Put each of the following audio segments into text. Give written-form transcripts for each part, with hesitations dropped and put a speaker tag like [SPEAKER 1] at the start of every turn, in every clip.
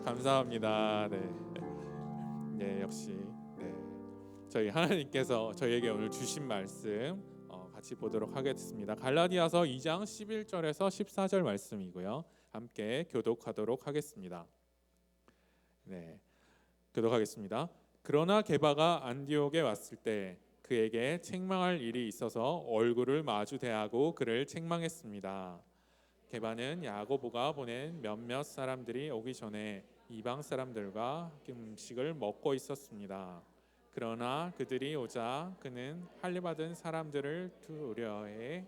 [SPEAKER 1] 감사합니다. 네. 네, 역시 저희 하나님께서 저희에게 오늘 주신 말씀 같이 보도록 하겠습니다. 갈라디아서 2장 11절에서 14절 말씀이고요. 함께 교독하도록 하겠습니다. 네, 교독하겠습니다. 그러나 게바가 안디옥에 왔을 때 그에게 책망할 일이 있어서 얼굴을 마주 대하고 그를 책망했습니다. 게바는 야고보가 보낸 몇몇 사람들이 오기 전에 이방 사람들과 음식을 먹고 있었습니다. 그러나 그들이 오자 그는 할례받은 사람들을 두려워해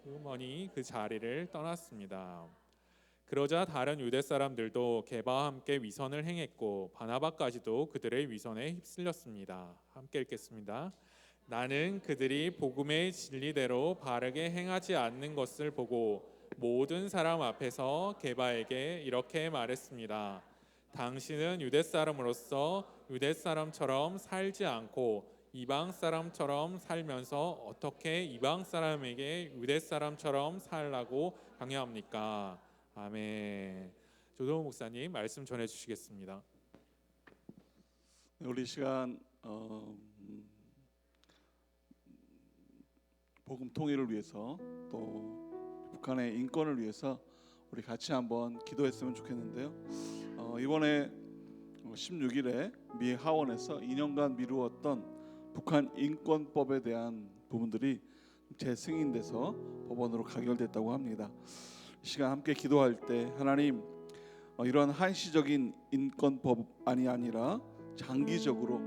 [SPEAKER 1] 의머니 그 자리를 떠났습니다. 그러자 다른 유대 사람들도 게바와 함께 위선을 행했고 바나바까지도 그들의 위선에 휩쓸렸습니다. 함께 읽겠습니다. 나는 그들이 복음의 진리대로 바르게 행하지 않는 것을 보고 모든 사람 앞에서 게바에게 이렇게 말했습니다. 당신은 유대 사람으로서 유대 사람처럼 살지 않고 이방 사람처럼 살면서 어떻게 이방 사람에게 유대 사람처럼 살라고 강요합니까? 아멘. 조동호 목사님 말씀 전해 주시겠습니다.
[SPEAKER 2] 우리 시간 복음 통일을 위해서 또 북한의 인권을 위해서 우리 같이 한번 기도했으면 좋겠는데요. 이번에 16일에 미 하원에서 2년간 미루었던 북한 인권법에 대한 부분들이 재승인돼서 법원으로 가결됐다고 합니다. 이 시간 함께 기도할 때 하나님, 이런 한시적인 인권법안이 아니라 장기적으로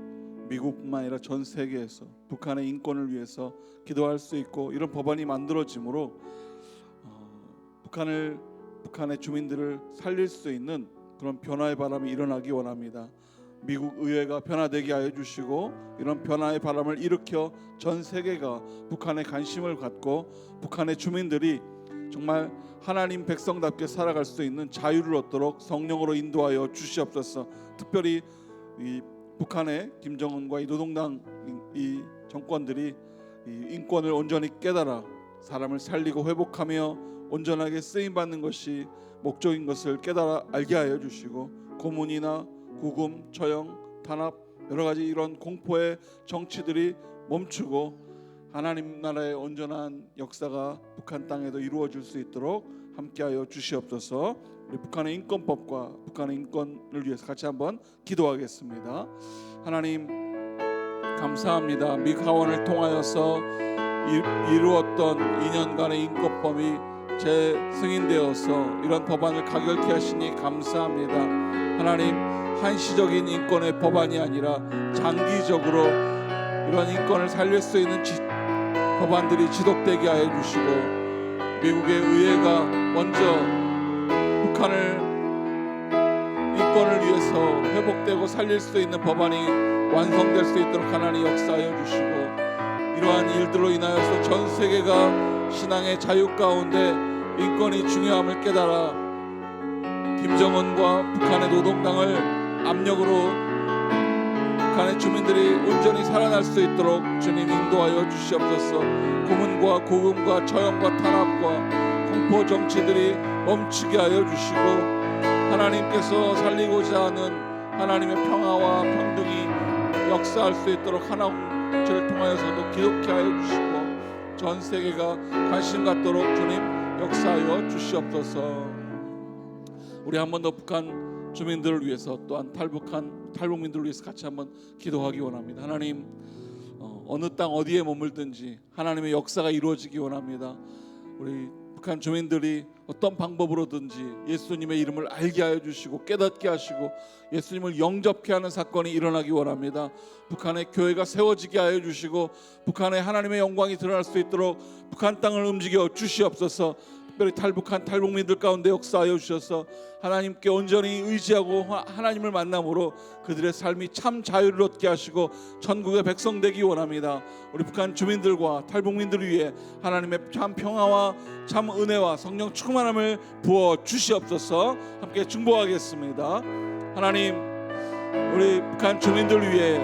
[SPEAKER 2] 미국뿐만 아니라 전 세계에서 북한의 인권을 위해서 기도할 수 있고 이런 법안이 만들어지므로 북한의 주민들을 살릴 수 있는 그런 변화의 바람이 일어나기 원합니다. 미국 의회가 변화되게 하여 주시고 이런 변화의 바람을 일으켜 전 세계가 북한에 관심을 갖고 북한의 주민들이 정말 하나님 백성답게 살아갈 수 있는 자유를 얻도록 성령으로 인도하여 주시옵소서. 특별히 이 북한의 김정은과 이 노동당 이 정권들이 이 인권을 온전히 깨달아 사람을 살리고 회복하며 온전하게 쓰임받는 것이 목적인 것을 깨달아 알게 하여 주시고 고문이나 구금, 처형, 탄압 여러 가지 이런 공포의 정치들이 멈추고 하나님 나라의 온전한 역사가 북한 땅에도 이루어질 수 있도록 함께하여 주시옵소서. 우리 북한의 인권법과 북한의 인권을 위해서 같이 한번 기도하겠습니다. 하나님 감사합니다. 미 하원을 통하여서 이루었던 2년간의 인권법이 재승인되어서 이런 법안을 가결케 하시니 감사합니다. 하나님, 한시적인 인권의 법안이 아니라 장기적으로 이런 인권을 살릴 수 있는 법안들이 지속되게 하여 주시고 미국의 의회가 먼저 북한을 인권을 위해서 회복되고 살릴 수 있는 법안이 완성될 수 있도록 하나님 역사하여 주시고 이러한 일들로 인하여서 전 세계가 신앙의 자유 가운데 인권이 중요함을 깨달아 김정은과 북한의 노동당을 압력으로 북한의 주민들이 온전히 살아날 수 있도록 주님 인도하여 주시옵소서. 고문과 고금과 처형과 탄압과 공포 정치들이 멈추게 하여 주시고 하나님께서 살리고자 하는 하나님의 평화와 평등이 역사할 수 있도록 하나님을 통하여서도 기독케 하여 주시고 전 세계가 관심 갖도록 주님 역사하여 주시옵소서. 우리 한 번 더 북한 주민들을 위해서 또한 탈북민들을 위해서 같이 한번 기도하기 원합니다. 하나님, 어느 땅 어디에 머물든지 하나님의 역사가 이루어지기 원합니다. 우리 북한 주민들이 어떤 방법으로든지 예수님의 이름을 알게 하여 주시고 깨닫게 하시고 예수님을 영접케 하는 사건이 일어나기 원합니다. 북한의 교회가 세워지게 하여 주시고 북한의 하나님의 영광이 드러날 수 있도록 북한 땅을 움직여 주시옵소서. 특별히 탈북한 탈북민들 가운데 역사하여 주셔서 하나님께 온전히 의지하고 하나님을 만남으로 그들의 삶이 참 자유를 얻게 하시고 천국의 백성 되기 원합니다. 우리 북한 주민들과 탈북민들을 위해 하나님의 참 평화와 참 은혜와 성령 충만함을 부어 주시옵소서. 함께 중보하겠습니다. 하나님, 우리 북한 주민들을 위해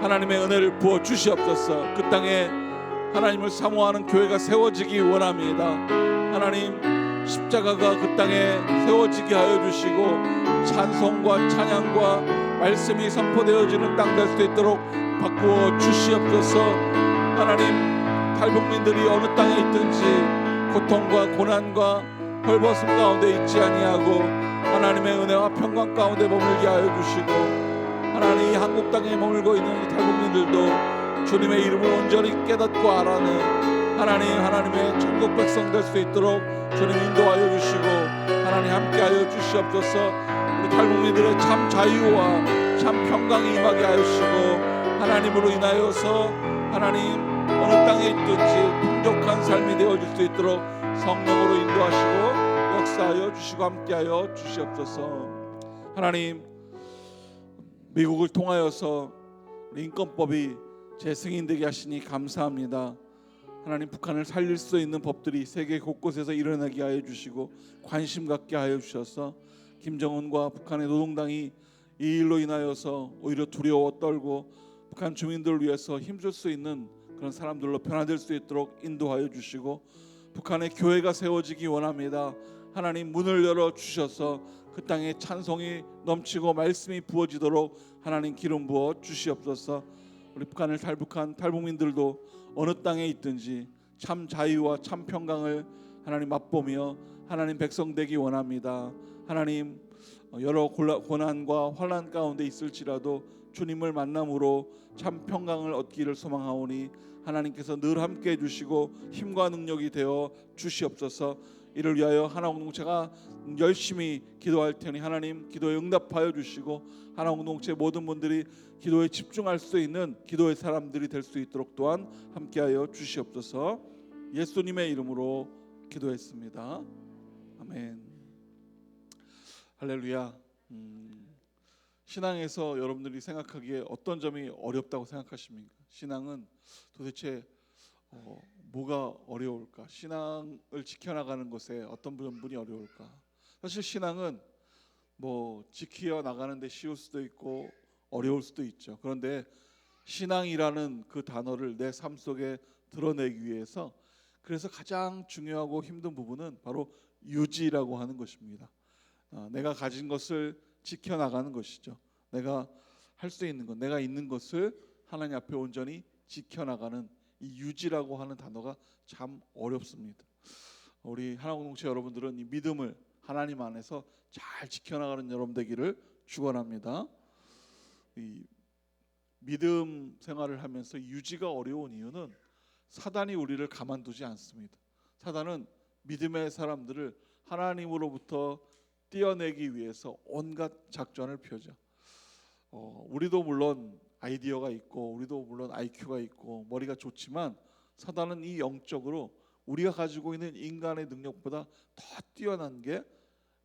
[SPEAKER 2] 하나님의 은혜를 부어 주시옵소서. 그 땅에 하나님을 사모하는 교회가 세워지기 원합니다. 하나님, 십자가가 그 땅에 세워지게 하여 주시고 찬송과 찬양과 말씀이 선포되어지는 땅 될 수 있도록 바꾸어 주시옵소서. 하나님, 탈북민들이 어느 땅에 있든지 고통과 고난과 헐벗음 가운데 있지 아니하고 하나님의 은혜와 평강 가운데 머물게 하여 주시고, 하나님, 이 한국 땅에 머물고 있는 이 탈북민들도 주님의 이름을 온전히 깨닫고 알아는 하나님의 천국 백성 될 수 있도록 주님 인도하여 주시고, 하나님 함께하여 주시옵소서. 우리 탈북민들의 참 자유와 참 평강이 임하게 하시고, 하나님으로 인하여서 하나님 어느 땅에 있든지 풍족한 삶이 되어질 수 있도록 성령으로 인도하시고 역사하여 주시고 함께하여 주시옵소서. 하나님, 미국을 통하여서 우리 인권법이 재승인되게 하시니 감사합니다. 하나님, 북한을 살릴 수 있는 법들이 세계 곳곳에서 일어나게 하여 주시고 관심 갖게 하여 주셔서 김정은과 북한의 노동당이 이 일로 인하여서 오히려 두려워 떨고 북한 주민들을 위해서 힘줄 수 있는 그런 사람들로 변화될 수 있도록 인도하여 주시고, 북한의 교회가 세워지기 원합니다. 하나님, 문을 열어 주셔서 그 땅에 찬송이 넘치고 말씀이 부어지도록 하나님 기름 부어 주시옵소서. 우리 북한을 탈북한 탈북민들도 어느 땅에 있든지 참 자유와 참 평강을 하나님 맛보며 하나님 백성 되기 원합니다. 하나님, 여러 고난과 환난 가운데 있을지라도 주님을 만남으로 참 평강을 얻기를 소망하오니 하나님께서 늘 함께해 주시고 힘과 능력이 되어 주시옵소서. 이를 위하여 하나공동체가 열심히 기도할 테니 하나님 기도에 응답하여 주시고 하나공동체 모든 분들이 기도에 집중할 수 있는 기도의 사람들이 될 수 있도록 또한 함께하여 주시옵소서. 예수님의 이름으로 기도했습니다. 아멘. 할렐루야. 신앙에서 여러분들이 생각하기에 어떤 점이 어렵다고 생각하십니까? 신앙은 도대체 뭐가 어려울까? 신앙을 지켜나가는 것에 어떤 부분이 어려울까? 사실 신앙은 뭐 지켜 나가는데 쉬울 수도 있고 어려울 수도 있죠. 그런데 신앙이라는 그 단어를 내 삶 속에 드러내기 위해서 그래서 가장 중요하고 힘든 부분은 바로 유지라고 하는 것입니다. 내가 가진 것을 지켜나가는 것이죠. 내가 할 수 있는 것, 내가 있는 것을 하나님 앞에 온전히 지켜나가는 이 유지라고 하는 단어가 참 어렵습니다. 우리 하나공동체 여러분들은 이 믿음을 하나님 안에서 잘 지켜나가는 여러분 되기를 축원합니다. 이 믿음 생활을 하면서 유지가 어려운 이유는 사단이 우리를 가만두지 않습니다. 사단은 믿음의 사람들을 하나님으로부터 떼어내기 위해서 온갖 작전을 펴죠. 우리도 물론 아이디어가 있고 우리도 물론 IQ가 있고 머리가 좋지만 사단은 이 영적으로 우리가 가지고 있는 인간의 능력보다 더 뛰어난 게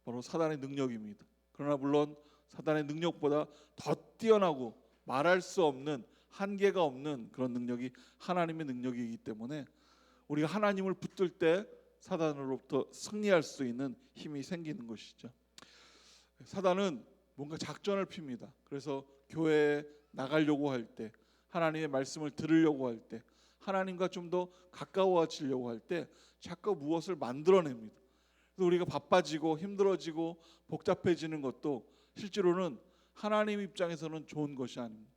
[SPEAKER 2] 바로 사단의 능력입니다. 그러나 물론 사단의 능력보다 더 뛰어나고 말할 수 없는 한계가 없는 그런 능력이 하나님의 능력이기 때문에 우리가 하나님을 붙들 때 사단으로부터 승리할 수 있는 힘이 생기는 것이죠. 사단은 뭔가 작전을 핍니다. 그래서 교회에 나가려고 할 때, 하나님의 말씀을 들으려고 할 때, 하나님과 좀 더 가까워지려고 할 때 자꾸 무엇을 만들어냅니다. 그래서 우리가 바빠지고 힘들어지고 복잡해지는 것도 실제로는 하나님 입장에서는 좋은 것이 아닙니다.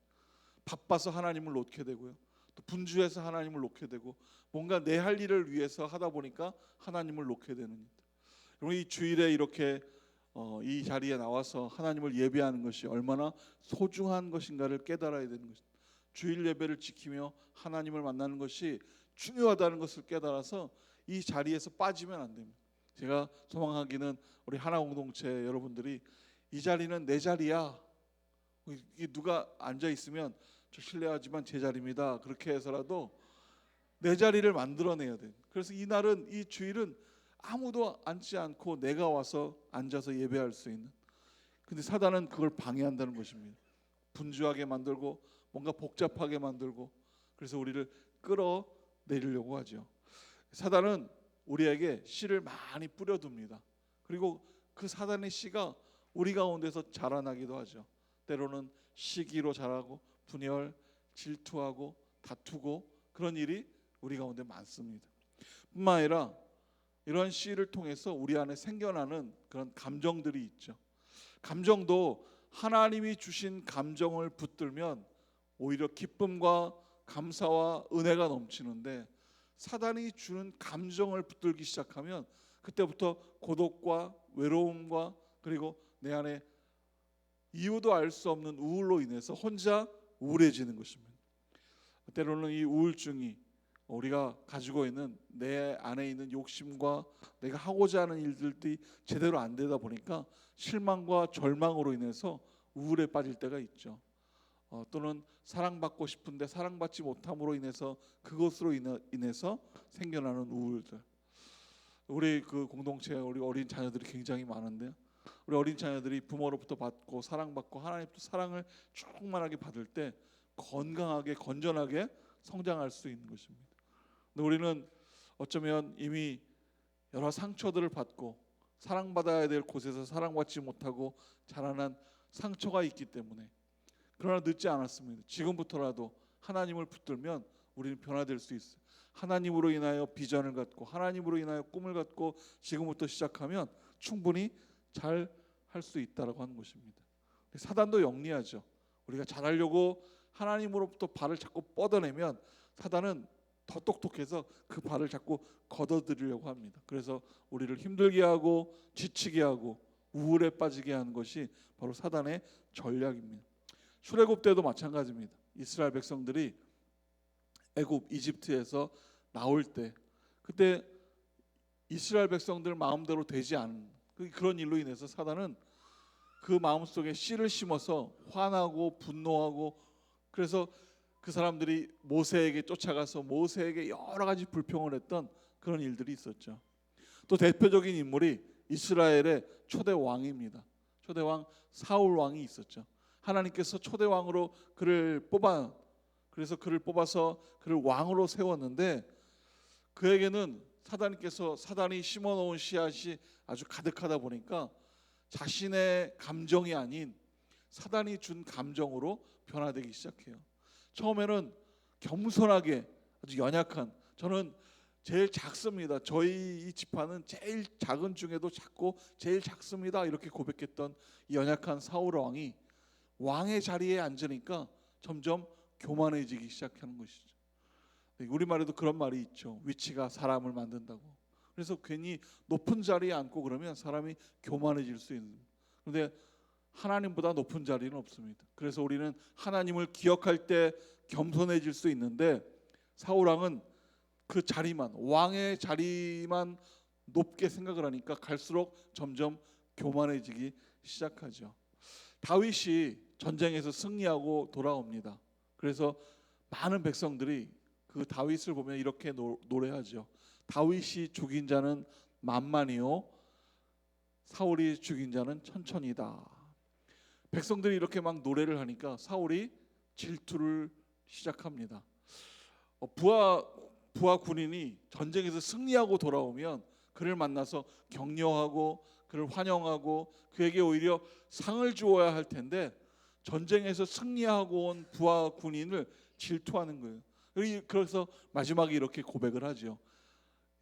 [SPEAKER 2] 바빠서 하나님을 놓게 되고요, 또 분주해서 하나님을 놓게 되고 뭔가 내 할 일을 위해서 하다 보니까 하나님을 놓게 됩니다. 여러분, 이 주일에 이렇게 이 자리에 나와서 하나님을 예배하는 것이 얼마나 소중한 것인가를 깨달아야 되는 것입니다. 주일 예배를 지키며 하나님을 만나는 것이 중요하다는 것을 깨달아서 이 자리에서 빠지면 안 됩니다. 제가 소망하기는 우리 하나공동체 여러분들이 이 자리는 내 자리야, 누가 앉아 있으면 저 실례하지만 제 자리입니다, 그렇게 해서라도 내 자리를 만들어내야 돼요. 그래서 이 날은, 이 주일은 아무도 앉지 않고 내가 와서 앉아서 예배할 수 있는. 근데 사단은 그걸 방해한다는 것입니다. 분주하게 만들고 뭔가 복잡하게 만들고, 그래서 우리를 끌어내리려고 하죠. 사단은 우리에게 씨를 많이 뿌려둡니다. 그리고 그 사단의 씨가 우리 가운데서 자라나기도 하죠. 때로는 시기로 자라고 분열, 질투하고 다투고 그런 일이 우리 가운데 많습니다. 뿐만 아니라 이런 씨를 통해서 우리 안에 생겨나는 그런 감정들이 있죠. 감정도 하나님이 주신 감정을 붙들면 오히려 기쁨과 감사와 은혜가 넘치는데, 사단이 주는 감정을 붙들기 시작하면 그때부터 고독과 외로움과 그리고 내 안에 이유도 알 수 없는 우울로 인해서 혼자 우울해지는 것입니다. 때로는 이 우울증이 우리가 가지고 있는 내 안에 있는 욕심과 내가 하고자 하는 일들이 제대로 안 되다 보니까 실망과 절망으로 인해서 우울에 빠질 때가 있죠. 또는 사랑받고 싶은데 사랑받지 못함으로 인해서 그것으로 인해서 생겨나는 우울들. 우리 그 공동체에 우리 어린 자녀들이 굉장히 많은데요. 우리 어린 자녀들이 부모로부터 받고 사랑받고 하나님부터 사랑을 충만하게 받을 때 건강하게 건전하게 성장할 수 있는 것입니다. 근데 우리는 어쩌면 이미 여러 상처들을 받고 사랑받아야 될 곳에서 사랑받지 못하고 자라난 상처가 있기 때문에, 그러나 늦지 않았습니다. 지금부터라도 하나님을 붙들면 우리는 변화될 수 있어요. 하나님으로 인하여 비전을 갖고 하나님으로 인하여 꿈을 갖고 지금부터 시작하면 충분히 잘 할 수 있다라고 하는 것입니다. 사단도 영리하죠. 우리가 잘하려고 하나님으로부터 발을 자꾸 뻗어내면 사단은 더 똑똑해서 그 발을 자꾸 걷어들이려고 합니다. 그래서 우리를 힘들게 하고 지치게 하고 우울에 빠지게 하는 것이 바로 사단의 전략입니다. 출애굽 때도 마찬가지입니다. 이스라엘 백성들이 애굽 이집트에서 나올 때, 그때 이스라엘 백성들 마음대로 되지 않은 그런 일로 인해서 사단은 그 마음속에 씨를 심어서 화나고 분노하고, 그래서 그 사람들이 모세에게 쫓아가서 모세에게 여러 가지 불평을 했던 그런 일들이 있었죠. 또 대표적인 인물이 이스라엘의 초대 왕입니다. 초대 왕 사울 왕이 있었죠. 하나님께서 초대 왕으로 그래서 그를 뽑아서 그를 왕으로 세웠는데, 그에게는 사단이 심어놓은 씨앗이 아주 가득하다 보니까 자신의 감정이 아닌 사단이 준 감정으로 변화되기 시작해요. 처음에는 겸손하게 아주 연약한, 저는 제일 작습니다. 저희 이 지파는 제일 작은 중에도 작고 제일 작습니다. 이렇게 고백했던 이 연약한 사울 왕이 왕의 자리에 앉으니까 점점 교만해지기 시작하는 것이죠. 우리말에도 그런 말이 있죠. 위치가 사람을 만든다고. 그래서 괜히 높은 자리에 앉고 그러면 사람이 교만해질 수 있는. 그런데 하나님보다 높은 자리는 없습니다. 그래서 우리는 하나님을 기억할 때 겸손해질 수 있는데, 사울 왕은 그 자리만, 왕의 자리만 높게 생각을 하니까 갈수록 점점 교만해지기 시작하죠. 다윗이 전쟁에서 승리하고 돌아옵니다. 그래서 많은 백성들이 그 다윗을 보면 이렇게 노래하죠. 다윗이 죽인 자는 만만이요 사울이 죽인 자는 천천이다. 백성들이 이렇게 막 노래를 하니까 사울이 질투를 시작합니다. 부하 군인이 전쟁에서 승리하고 돌아오면 그를 만나서 격려하고 그를 환영하고 그에게 오히려 상을 주어야 할 텐데, 전쟁에서 승리하고 온 부하 군인을 질투하는 거예요. 그래서 마지막에 이렇게 고백을 하죠.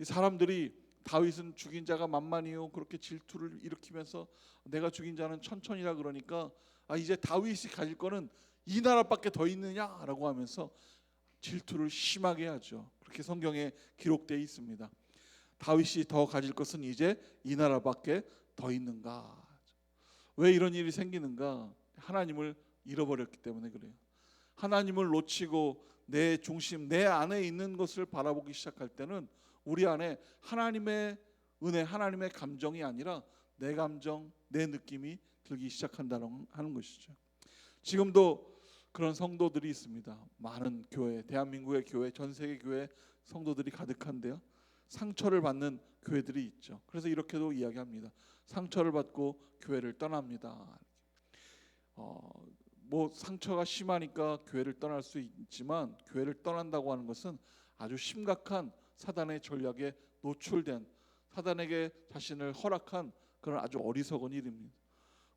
[SPEAKER 2] 이 사람들이 다윗은 죽인 자가 만만이요 그렇게 질투를 일으키면서 내가 죽인 자는 천천이라 그러니까 이제 다윗이 가질 거는 이 나라밖에 더 있느냐라고 하면서 질투를 심하게 하죠. 그렇게 성경에 기록되어 있습니다. 다윗이 더 가질 것은 이제 이 나라밖에 더 있는가? 왜 이런 일이 생기는가? 하나님을 잃어버렸기 때문에 그래요. 하나님을 놓치고 내 중심, 내 안에 있는 것을 바라보기 시작할 때는 우리 안에 하나님의 은혜, 하나님의 감정이 아니라 내 감정, 내 느낌이 들기 시작한다는 하는 것이죠. 지금도 그런 성도들이 있습니다. 많은 교회, 대한민국의 교회, 전 세계 교회 성도들이 가득한데요. 상처를 받는 교회들이 있죠. 그래서 이렇게도 이야기합니다. 상처를 받고 교회를 떠납니다. 뭐 상처가 심하니까 교회를 떠날 수 있지만, 교회를 떠난다고 하는 것은 아주 심각한 사단의 전략에 노출된, 사단에게 자신을 허락한 그런 아주 어리석은 일입니다.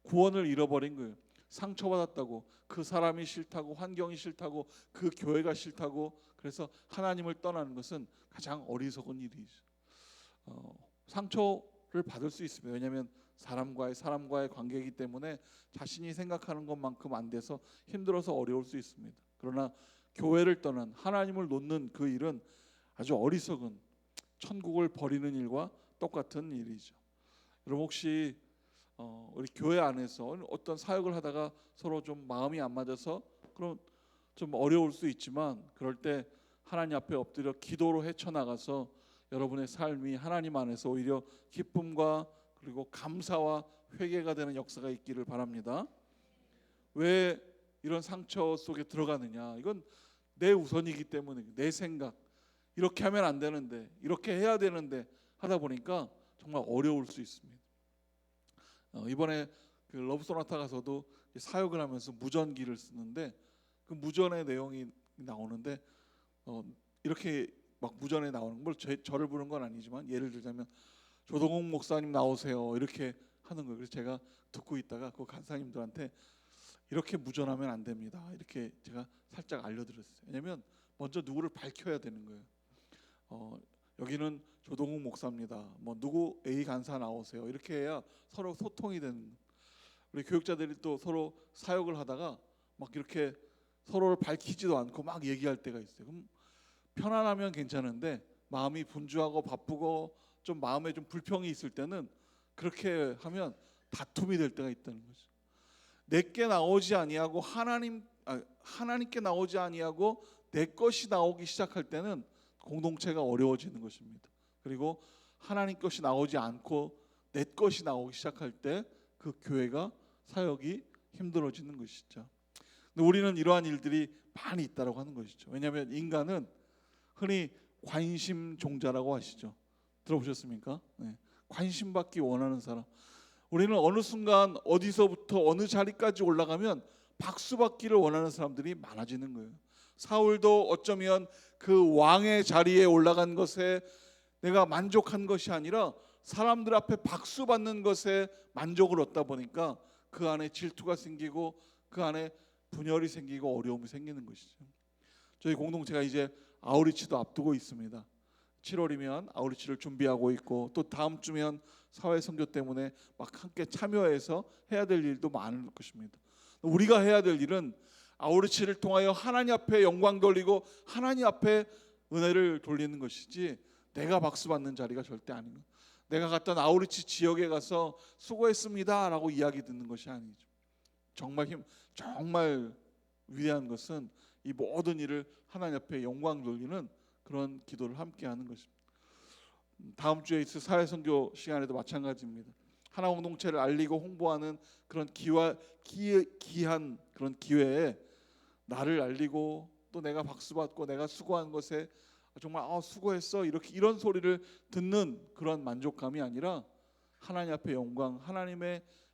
[SPEAKER 2] 구원을 잃어버린 거예요. 상처받았다고, 그 사람이 싫다고, 환경이 싫다고, 그 교회가 싫다고, 그래서 하나님을 떠나는 것은 가장 어리석은 일이죠. 상처를 받을 수 있습니다. 왜냐하면 사람과의 관계이기 때문에 자신이 생각하는 것만큼 안 돼서 힘들어서 어려울 수 있습니다. 그러나 교회를 떠난 하나님을 놓는 그 일은 아주 어리석은 천국을 버리는 일과 똑같은 일이죠. 여러분 혹시 우리 교회 안에서 어떤 사역을 하다가 서로 좀 마음이 안 맞아서 그럼 좀 어려울 수 있지만 그럴 때 하나님 앞에 엎드려 기도로 헤쳐나가서 여러분의 삶이 하나님 안에서 오히려 기쁨과 그리고 감사와 회개가 되는 역사가 있기를 바랍니다. 왜 이런 상처 속에 들어가느냐? 이건 내 우선이기 때문에 내 생각 이렇게 하면 안 되는데 이렇게 해야 되는데 하다 보니까 정말 어려울 수 있습니다. 이번에 그 러브 소나타 가서도 사역을 하면서 무전기를 쓰는데 그 무전의 내용이 나오는데 이렇게 막 무전에 나오는 걸 저를 부른 건 아니지만 예를 들자면 조동욱 목사님 나오세요 이렇게 하는 거예요. 그래서 제가 듣고 있다가 그 간사님들한테 이렇게 무전하면 안 됩니다. 이렇게 제가 살짝 알려드렸어요. 왜냐하면 먼저 누구를 밝혀야 되는 거예요. 여기는 조동욱 목사입니다. 뭐 누구 A 간사 나오세요. 이렇게 해야 서로 소통이 되는. 우리 교육자들이 또 서로 사역을 하다가 막 이렇게 서로를 밝히지도 않고 막 얘기할 때가 있어요. 그럼 편안하면 괜찮은데 마음이 분주하고 바쁘고 좀 마음에 좀 불평이 있을 때는 그렇게 하면 다툼이 될 때가 있다는 거죠. 내게 나오지 아니하고 하나님께 나오지 아니하고 내 것이 나오기 시작할 때는 공동체가 어려워지는 것입니다. 그리고 하나님 것이 나오지 않고 내 것이 나오기 시작할 때 그 교회가 사역이 힘들어지는 것이죠. 근데 우리는 이러한 일들이 많이 있다고 하는 것이죠. 왜냐하면 인간은 흔히 관심종자라고 하시죠. 들어보셨습니까? 네. 관심 받기 원하는 사람. 우리는 어느 순간 어디서부터 어느 자리까지 올라가면 박수 받기를 원하는 사람들이 많아지는 거예요. 사울도 어쩌면 그 왕의 자리에 올라간 것에 내가 만족한 것이 아니라 사람들 앞에 박수 받는 것에 만족을 얻다 보니까 그 안에 질투가 생기고 그 안에 분열이 생기고 어려움이 생기는 것이죠. 저희 공동체가 이제 아우리치도 앞두고 있습니다. 7월이면 아우리치를 준비하고 있고 또 다음 주면 사회 선교 때문에 막 함께 참여해서 해야 될 일도 많을 것입니다. 우리가 해야 될 일은 아우리치를 통하여 하나님 앞에 영광 돌리고 하나님 앞에 은혜를 돌리는 것이지 내가 박수 받는 자리가 절대 아닙니다. 내가 갔던 아우리치 지역에 가서 수고했습니다라고 이야기 듣는 것이 아니죠. 정말 위대한 것은 이 모든 일을 하나님 앞에 영광 돌리는 그런 기도를 함께 하는 것입니다. 다음 주에 있을 사회 선교 시간에도 마찬가지입니다. 하나 공동체를 알리고 홍보하는 그런 귀한 그런 기회에 나를 알리고 또 내가 박수 받고 내가 수고한 것에 정말 수고했어 이런 소리를 듣는 그런 만족감이 아니라 하나님 앞에 영광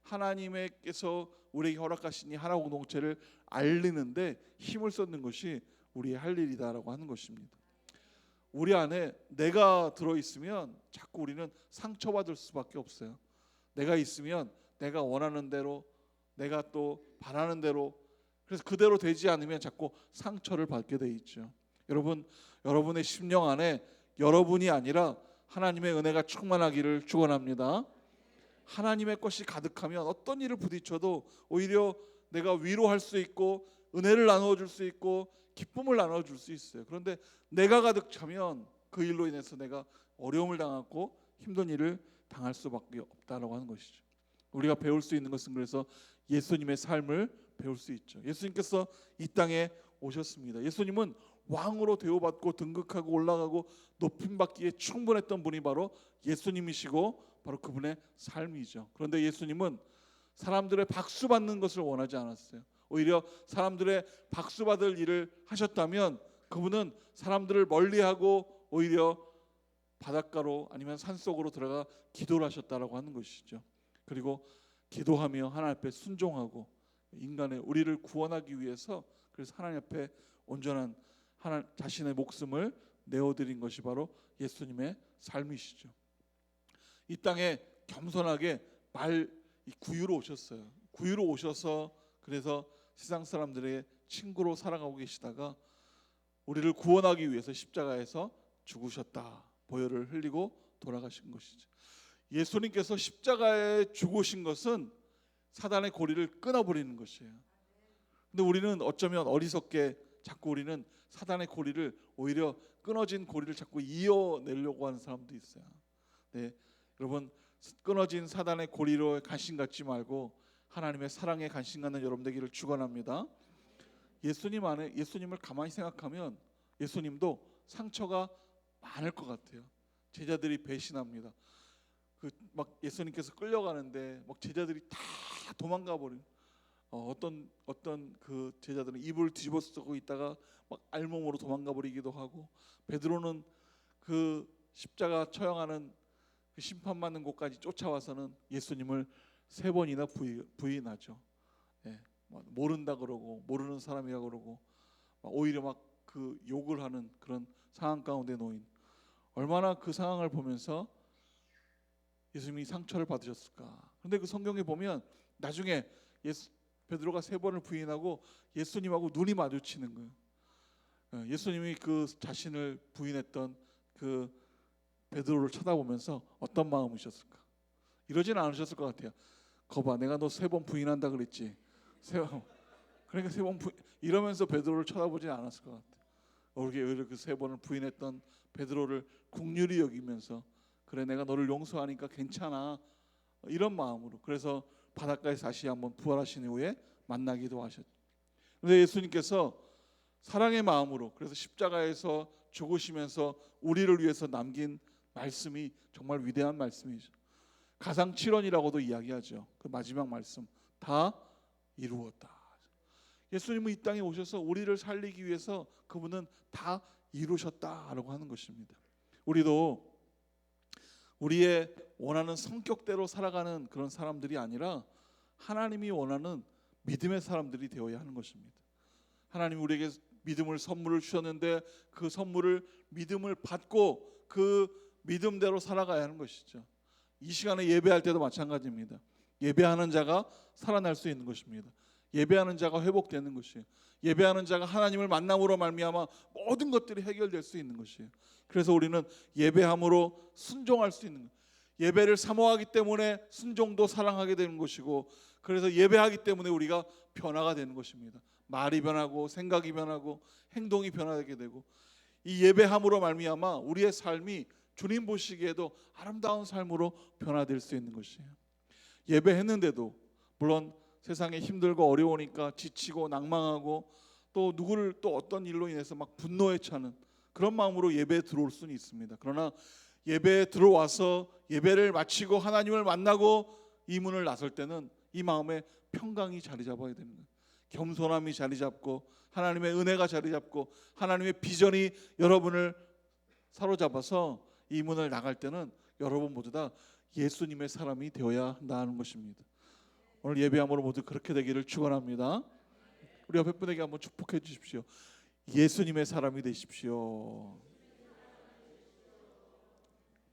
[SPEAKER 2] 하나님께서 우리에게 허락하신 이 하나 공동체를 알리는데 힘을 쏟는 것이 우리의 할 일이다라고 하는 것입니다. 우리 안에 내가 들어있으면 자꾸 우리는 상처받을 수밖에 없어요. 내가 있으면 내가 원하는 대로 내가 또 바라는 대로 그래서 그대로 되지 않으면 자꾸 상처를 받게 돼 있죠. 여러분의 심령 안에 여러분이 아니라 하나님의 은혜가 충만하기를 축원합니다. 하나님의 것이 가득하면 어떤 일을 부딪혀도 오히려 내가 위로할 수 있고 은혜를 나누어줄 수 있고 기쁨을 나눠줄 수 있어요. 그런데 내가 가득 차면 그 일로 인해서 내가 어려움을 당하고 힘든 일을 당할 수밖에 없다라고 하는 것이죠. 우리가 배울 수 있는 것은 그래서 예수님의 삶을 배울 수 있죠. 예수님께서 이 땅에 오셨습니다. 예수님은 왕으로 대우받고 등극하고 올라가고 높임받기에 충분했던 분이 바로 예수님이시고 바로 그분의 삶이죠. 그런데 예수님은 사람들의 박수 받는 것을 원하지 않았어요. 오히려 사람들의 박수 받을 일을 하셨다면 그분은 사람들을 멀리하고 오히려 바닷가로 아니면 산속으로 들어가 기도를 하셨다라고 하는 것이죠. 그리고 기도하며 하나님 앞에 순종하고 우리를 구원하기 위해서 그래서 하나님 앞에 온전한 자신의 목숨을 내어드린 것이 바로 예수님의 삶이시죠. 이 땅에 겸손하게 구유로 오셨어요. 구유로 오셔서 그래서 세상 사람들의 친구로 살아가고 계시다가 우리를 구원하기 위해서 십자가에서 죽으셨다. 보혈을 흘리고 돌아가신 것이죠. 예수님께서 십자가에 죽으신 것은 사단의 고리를 끊어버리는 것이에요. 근데 우리는 어쩌면 어리석게 자꾸 우리는 사단의 고리를 오히려 끊어진 고리를 자꾸 이어내려고 하는 사람도 있어요. 네, 여러분 끊어진 사단의 고리로 관심 갖지 말고 하나님의 사랑에 관심 갖는 여러분 되기를 축원합니다. 예수님 안에 예수님을 가만히 생각하면 예수님도 상처가 많을 것 같아요. 제자들이 배신합니다. 그 막 예수님께서 끌려가는데 막 제자들이 다 도망가 버린. 어떤 그 제자들은 입을 뒤집어 쓰고 있다가 막 알몸으로 도망가 버리기도 하고, 베드로는 그 십자가 처형하는 그 심판받는 곳까지 쫓아와서는 예수님을 3번이나 부인하죠. 예, 모른다 그러고 모르는 사람이라 그러고 오히려 막 그 욕을 하는 그런 상황 가운데 놓인, 얼마나 그 상황을 보면서 예수님이 상처를 받으셨을까. 그런데 그 성경에 보면 나중에 베드로가 3번을 부인하고 예수님하고 눈이 마주치는 거예요. 예수님이 그 자신을 부인했던 그 베드로를 쳐다보면서 어떤 마음이셨을까? 이러진 않으셨을 것 같아요. 거봐, 내가 너 3번 부인한다 그랬지. 그러니까 3번 이러면서 베드로를 쳐다보진 않았을 것 같아요. 오히려 그 3번을 부인했던 베드로를 긍휼히 여기면서, 그래 내가 너를 용서하니까 괜찮아, 이런 마음으로, 그래서 바닷가에서 다시 한번 부활하신 이후에 만나기도 하셨죠. 그런데 예수님께서 사랑의 마음으로, 그래서 십자가에서 죽으시면서 우리를 위해서 남긴 말씀이 정말 위대한 말씀이죠. 가상칠언이라고도 이야기하죠. 그 마지막 말씀, 다 이루었다. 예수님은 이 땅에 오셔서 우리를 살리기 위해서 그분은 다 이루셨다라고 하는 것입니다. 우리도 우리의 원하는 성격대로 살아가는 그런 사람들이 아니라 하나님이 원하는 믿음의 사람들이 되어야 하는 것입니다. 하나님이 우리에게 믿음을 선물을 주셨는데 그 선물을 믿음을 받고 그 믿음대로 살아가야 하는 것이죠. 이 시간에 예배할 때도 마찬가지입니다. 예배하는 자가 살아날 수 있는 것입니다. 예배하는 자가 회복되는 것이에요. 예배하는 자가 하나님을 만남으로 말미암아 모든 것들이 해결될 수 있는 것이에요. 그래서 우리는 예배함으로 순종할 수 있는 거예요. 예배를 사모하기 때문에 순종도 사랑하게 되는 것이고, 그래서 예배하기 때문에 우리가 변화가 되는 것입니다. 말이 변하고 생각이 변하고 행동이 변화되게 되고, 이 예배함으로 말미암아 우리의 삶이 주님 보시기에도 아름다운 삶으로 변화될 수 있는 것이에요. 예배했는데도 물론 세상에 힘들고 어려우니까 지치고 낭망하고 또 누구를 또 어떤 일로 인해서 막 분노에 차는 그런 마음으로 예배에 들어올 수는 있습니다. 그러나 예배에 들어와서 예배를 마치고 하나님을 만나고 이 문을 나설 때는 이 마음에 평강이 자리 잡아야 되는 거예요. 겸손함이 자리 잡고 하나님의 은혜가 자리 잡고 하나님의 비전이 여러분을 사로잡아서 이 문을 나갈 때는 여러분 모두 다 예수님의 사람이 되어야 한다는 것입니다. 오늘 예배함으로 모두 그렇게 되기를 축원합니다. 우리 옆에 분에게 한번 축복해 주십시오. 예수님의 사람이 되십시오.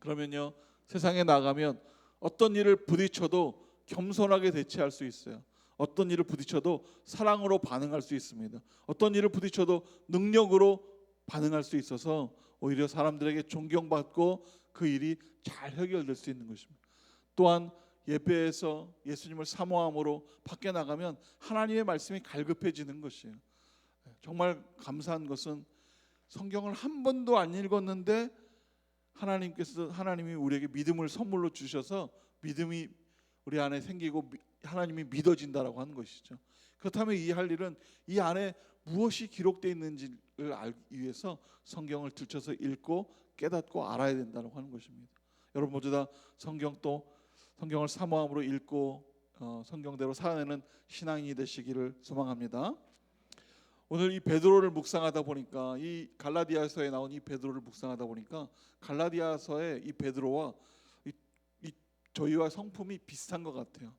[SPEAKER 2] 그러면요, 세상에 나가면 어떤 일을 부딪혀도 겸손하게 대처할 수 있어요. 어떤 일을 부딪혀도 사랑으로 반응할 수 있습니다. 어떤 일을 부딪혀도 능력으로 반응할 수 있어서 오히려 사람들에게 존경받고 그 일이 잘 해결될 수 있는 것입니다. 또한 예배에서 예수님을 사모함으로 밖에 나가면 하나님의 말씀이 갈급해지는 것이에요. 정말 감사한 것은 성경을 한 번도 안 읽었는데 하나님이 우리에게 믿음을 선물로 주셔서 믿음이 우리 안에 생기고 하나님이 믿어진다라고 하는 것이죠. 그렇다면 이 할 일은 이 안에 무엇이 기록되어 있는지를 알기 위해서 성경을 들춰서 읽고 깨닫고 알아야 된다고 하는 것입니다. 여러분 모두 다 성경을 사모함으로 읽고 성경대로 살아내는 신앙인이 되시기를 소망합니다. 오늘 이 베드로를 묵상하다 보니까, 이 갈라디아서에 나온 이 베드로를 묵상하다 보니까 갈라디아서의 이 베드로와 저희와 성품이 비슷한 것 같아요.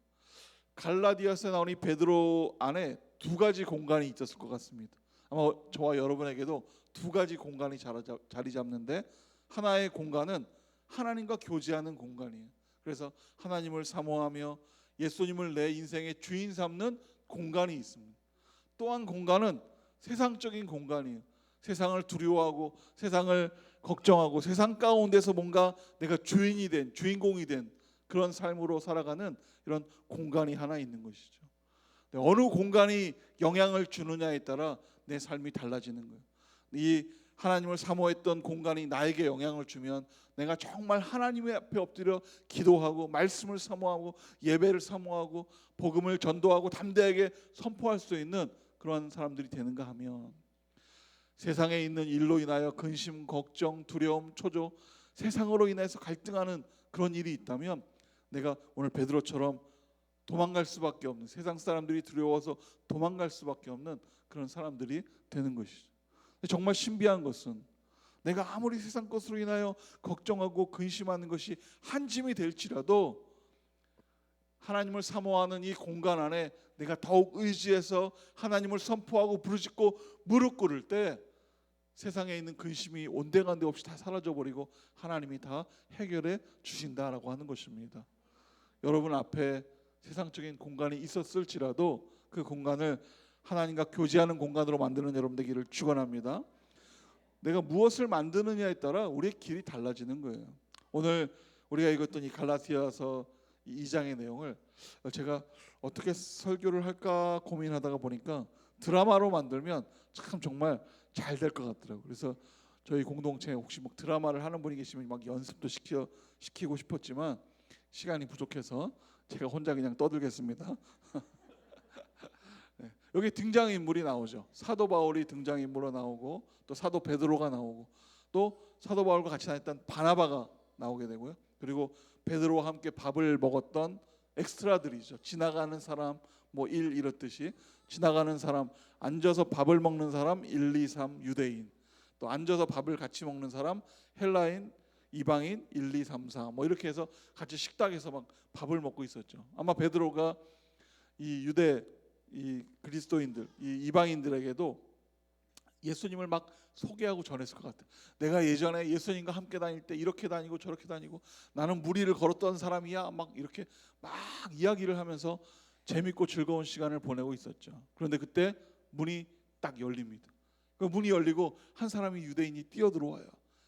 [SPEAKER 2] 갈라디아서에 나온 이 베드로 안에 2가지 공간이 있었을 것 같습니다. 아마 저와 여러분에게도 2가지 공간이 자리 잡는데, 하나의 공간은 하나님과 교제하는 공간이에요. 그래서 하나님을 사모하며 예수님을 내 인생의 주인 삼는 공간이 있습니다. 또 한 공간은 세상적인 공간이에요. 세상을 두려워하고 세상을 걱정하고 세상 가운데서 뭔가 내가 주인이 된, 주인공이 된 그런 삶으로 살아가는 이런 공간이 하나 있는 것이죠. 어느 공간이 영향을 주느냐에 따라 내 삶이 달라지는 거예요. 이 하나님을 사모했던 공간이 나에게 영향을 주면 내가 정말 하나님 앞에 엎드려 기도하고 말씀을 사모하고 예배를 사모하고 복음을 전도하고 담대하게 선포할 수 있는 그런 사람들이 되는가 하면, 세상에 있는 일로 인하여 근심, 걱정, 두려움, 초조, 세상으로 인해서 갈등하는 그런 일이 있다면 내가 오늘 베드로처럼 도망갈 수밖에 없는, 세상 사람들이 두려워서 도망갈 수밖에 없는 그런 사람들이 되는 것이죠. 정말 신비한 것은 내가 아무리 세상 것으로 인하여 걱정하고 근심하는 것이 한 짐이 될지라도 하나님을 사모하는 이 공간 안에 내가 더욱 의지해서 하나님을 선포하고 부르짖고 무릎 꿇을 때 세상에 있는 근심이 온데간데 없이 다 사라져버리고 하나님이 다 해결해 주신다라고 하는 것입니다. 여러분 앞에 세상적인 공간이 있었을지라도 그 공간을 하나님과 교제하는 공간으로 만드는 여러분 되기를 축원합니다. 내가 무엇을 만드느냐에 따라 우리의 길이 달라지는 거예요. 오늘 우리가 읽었던 이 갈라디아서 2장의 내용을 제가 어떻게 설교를 할까 고민하다가 보니까 드라마로 만들면 참 정말 잘 될 것 같더라고요. 그래서 저희 공동체에 혹시 뭐 드라마를 하는 분이 계시면 막 연습도 시키고 싶었지만 시간이 부족해서 제가 혼자 그냥 떠들겠습니다. 네, 여기 등장인물이 나오죠. 사도 바울이 등장인물로 나오고 또 사도 베드로가 나오고 또 사도 바울과 같이 다녔던 바나바가 나오게 되고요. 그리고 베드로와 함께 밥을 먹었던 엑스트라들이죠. 지나가는 사람 뭐 1 이렇듯이 지나가는 사람, 앉아서 밥을 먹는 사람 1, 2, 3 유대인, 또 앉아서 밥을 같이 먹는 사람 헬라인, 이방인 1, 2, 3, 4 뭐 이렇게 해서 같이 식탁에서 막 밥을 먹고 있었죠. 아마 베드로가 이 유대 이 그리스도인들, 이 이방인들에게도 예수님을 막 소개하고 전했을 것 같아요. 내가 예전에 예수님과 함께 다닐 때 이렇게 다니고 저렇게 다니고 나는 무리를 걸었던 사람이야. 막 이렇게 막 이야기를 하면서 재밌고 즐거운 시간을 보내고 있었죠. 그런데 그때 문이 딱 열립니다. 그 문이 열리고 한 사람이 유대인이 뛰어들어와요.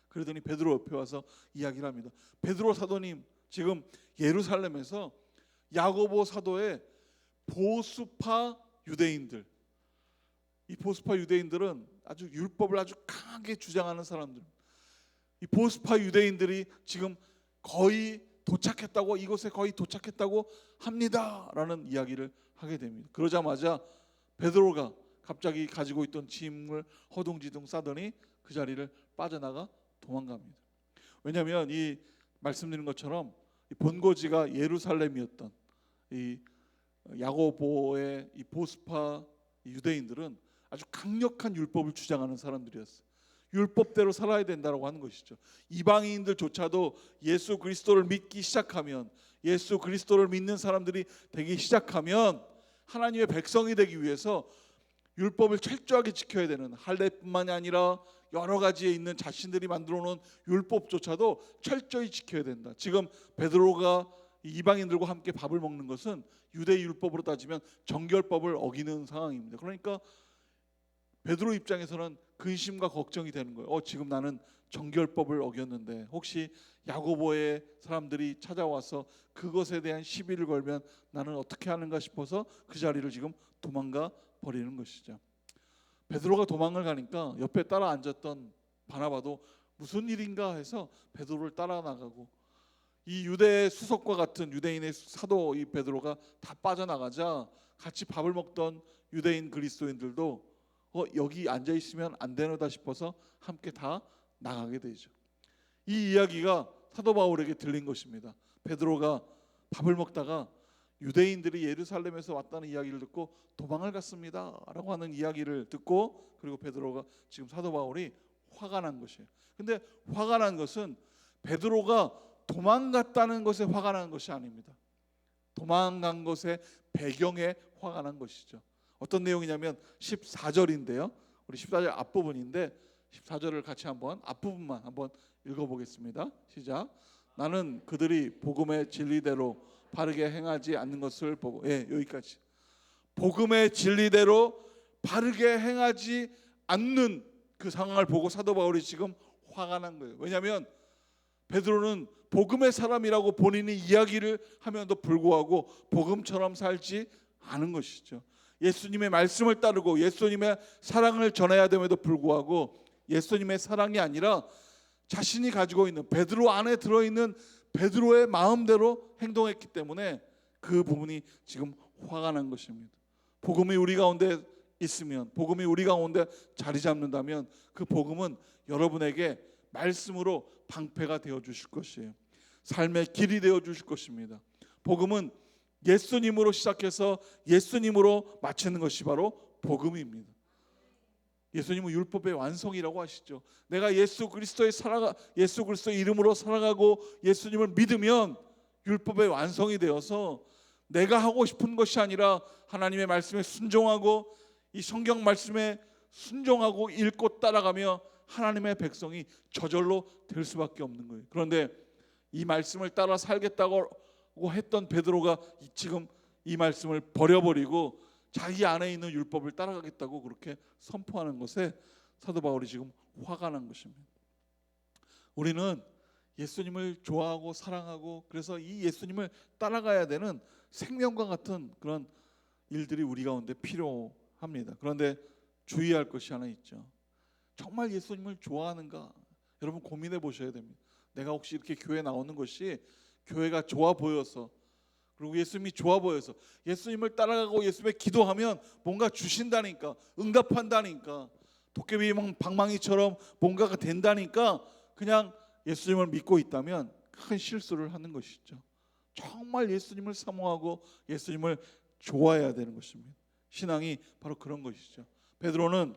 [SPEAKER 2] 그러더니 베드로 옆에 와서 이야기를 합니다. 베드로 사도님, 지금 예루살렘에서 야고보 사도의 보수파 유대인들, 이 보수파 유대인들은 아주 율법을 아주 강하게 주장하는 사람들, 이 보수파 유대인들이 지금 거의 도착했다고, 이곳에 거의 도착했다고 합니다라는 이야기를 하게 됩니다. 그러자마자 베드로가 갑자기 가지고 있던 짐을 허둥지둥 싸더니 그 자리를 빠져나가 도망갑니다. 왜냐하면 이 말씀드린 것처럼 이 본거지가 예루살렘이었던 이 야고보의 이 보수파 유대인들은 아주 강력한 율법을 주장하는 사람들이었어요. 율법대로 살아야 된다고 하는 것이죠. 이방인들조차도 예수 그리스도를 믿기 시작하면, 예수 그리스도를 믿는 사람들이 되기 시작하면 하나님의 백성이 되기 위해서 율법을 철저하게 지켜야 되는, 할례뿐만이 아니라 여러 가지에 있는 자신들이 만들어 놓은 율법조차도 철저히 지켜야 된다. 지금 베드로가 이방인들과 함께 밥을 먹는 것은 유대 율법으로 따지면 정결법을 어기는 상황입니다. 그러니까 베드로 입장에서는 근심과 걱정이 되는 거예요. 지금 나는 정결법을 어겼는데 혹시 야고보의 사람들이 찾아와서 그것에 대한 시비를 걸면 나는 어떻게 하는가 싶어서 그 자리를 지금 도망가 버리는 것이죠. 베드로가 도망을 가니까 옆에 따라 앉았던 바나바도 무슨 일인가 해서 베드로를 따라 나가고, 이 유대의 수석과 같은 유대인의 사도 이 베드로가 다 빠져나가자 같이 밥을 먹던 유대인 그리스도인들도 여기 앉아 있으면 안 되노다 싶어서 함께 다 나가게 되죠. 이 이야기가 사도 바울에게 들린 것입니다. 베드로가 밥을 먹다가 유대인들이 예루살렘에서 왔다는 이야기를 듣고 도망을 갔습니다 라고 하는 이야기를 듣고, 그리고 베드로가 지금 사도 바울이 화가 난 것이에요. 근데 화가 난 것은 베드로가 도망갔다는 것에 화가 난 것이 아닙니다. 도망간 것의 배경에 화가 난 것이죠. 어떤 내용이냐면 14절인데요. 우리 14절 앞부분인데 14절을 같이 한번 앞부분만 한번 읽어보겠습니다. 시작. 나는 그들이 복음의 진리대로 바르게 행하지 않는 것을 보고, 여기까지. 복음의 진리대로 바르게 행하지 않는 그 상황을 보고 사도 바울이 지금 화가 난 거예요. 왜냐하면 베드로는 복음의 사람이라고 본인이 이야기를 하면도 불구하고 복음처럼 살지 않은 것이죠. 예수님의 말씀을 따르고 예수님의 사랑을 전해야 됨에도 불구하고 예수님의 사랑이 아니라 자신이 가지고 있는 베드로 안에 들어있는 베드로의 마음대로 행동했기 때문에 그 부분이 지금 화가 난 것입니다. 복음이 우리 가운데 있으면, 복음이 우리 가운데 자리 잡는다면 그 복음은 여러분에게 말씀으로 방패가 되어 주실 것이에요. 삶의 길이 되어 주실 것입니다. 복음은 예수님으로 시작해서 예수님으로 마치는 것이 바로 복음입니다. 예수님은 율법의 완성이라고 하시죠. 내가 예수 그리스도의 이름으로 살아가고 예수님을 믿으면 율법의 완성이 되어서 내가 하고 싶은 것이 아니라 하나님의 말씀에 순종하고 이 성경 말씀에 순종하고 읽고 따라가며 하나님의 백성이 저절로 될 수밖에 없는 거예요. 그런데 이 말씀을 따라 살겠다고 했던 베드로가 지금 이 말씀을 버려버리고 자기 안에 있는 율법을 따라가겠다고 그렇게 선포하는 것에 사도 바울이 지금 화가 난 것입니다. 우리는 예수님을 좋아하고 사랑하고 그래서 이 예수님을 따라가야 되는 생명과 같은 그런 일들이 우리 가운데 필요합니다. 그런데 주의할 것이 하나 있죠. 정말 예수님을 좋아하는가? 여러분 고민해 보셔야 됩니다. 내가 혹시 이렇게 교회 나오는 것이 교회가 좋아 보여서, 그리고 예수님이 좋아 보여서 예수님을 따라가고 예수님의 기도하면 뭔가 주신다니까, 응답한다니까, 도깨비 방망이처럼 뭔가가 된다니까 그냥 예수님을 믿고 있다면 큰 실수를 하는 것이죠. 정말 예수님을 사모하고 예수님을 좋아해야 되는 것입니다. 신앙이 바로 그런 것이죠. 베드로는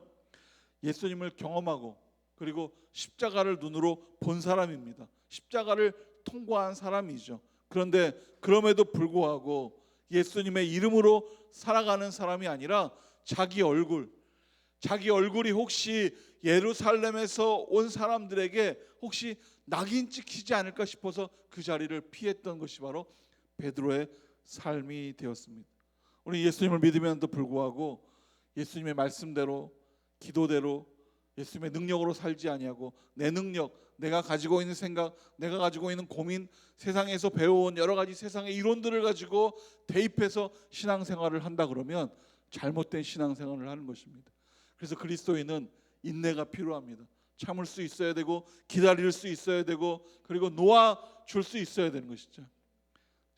[SPEAKER 2] 예수님을 경험하고 그리고 십자가를 눈으로 본 사람입니다. 십자가를 통과한 사람이죠. 그런데 그럼에도 불구하고 예수님의 이름으로 살아가는 사람이 아니라 자기 얼굴이 혹시 예루살렘에서 온 사람들에게 혹시 낙인 찍히지 않을까 싶어서 그 자리를 피했던 것이 바로 베드로의 삶이 되었습니다. 우리 예수님을 믿으면도 불구하고 예수님의 말씀대로 기도대로 예수님의 능력으로 살지 아니하고 내 능력, 내가 가지고 있는 생각, 내가 가지고 있는 고민, 세상에서 배워온 여러 가지 세상의 이론들을 가지고 대입해서 신앙생활을 한다 그러면 잘못된 신앙생활을 하는 것입니다. 그래서 그리스도인은 인내가 필요합니다. 참을 수 있어야 되고 기다릴 수 있어야 되고 그리고 놓아줄 수 있어야 되는 것이죠.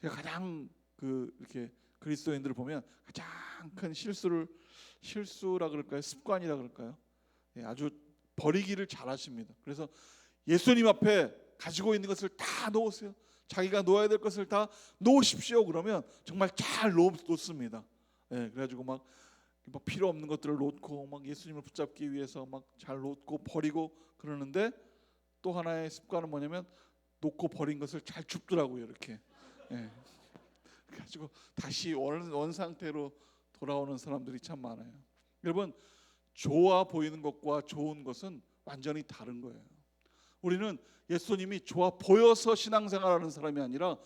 [SPEAKER 2] 제가 가장 이렇게 그리스도인들을 보면 가장 큰 실수라 그럴까요? 습관이라 그럴까요? 아주 버리기를 잘하십니다. 그래서 예수님 앞에 가지고 있는 것을 다 놓으세요. 자기가 놓아야 될 것을 다 놓으십시오. 그러면 정말 잘 놓습니다. 그래가지고 막 필요 없는 것들을 놓고 막 예수님을 붙잡기 위해서 막 잘 놓고 버리고 그러는데 또 하나의 습관은 뭐냐면 놓고 버린 것을 잘 줍더라고요. 이렇게. 그래가지고 다시 원 상태로 돌아오는 사람들이 참 많아요. 여러분 좋아 보이는 것과 좋은 것은 완전히 다른 거예요. 우리는 예수님이 좋아 보여서 신앙생활하는 사람이 아니라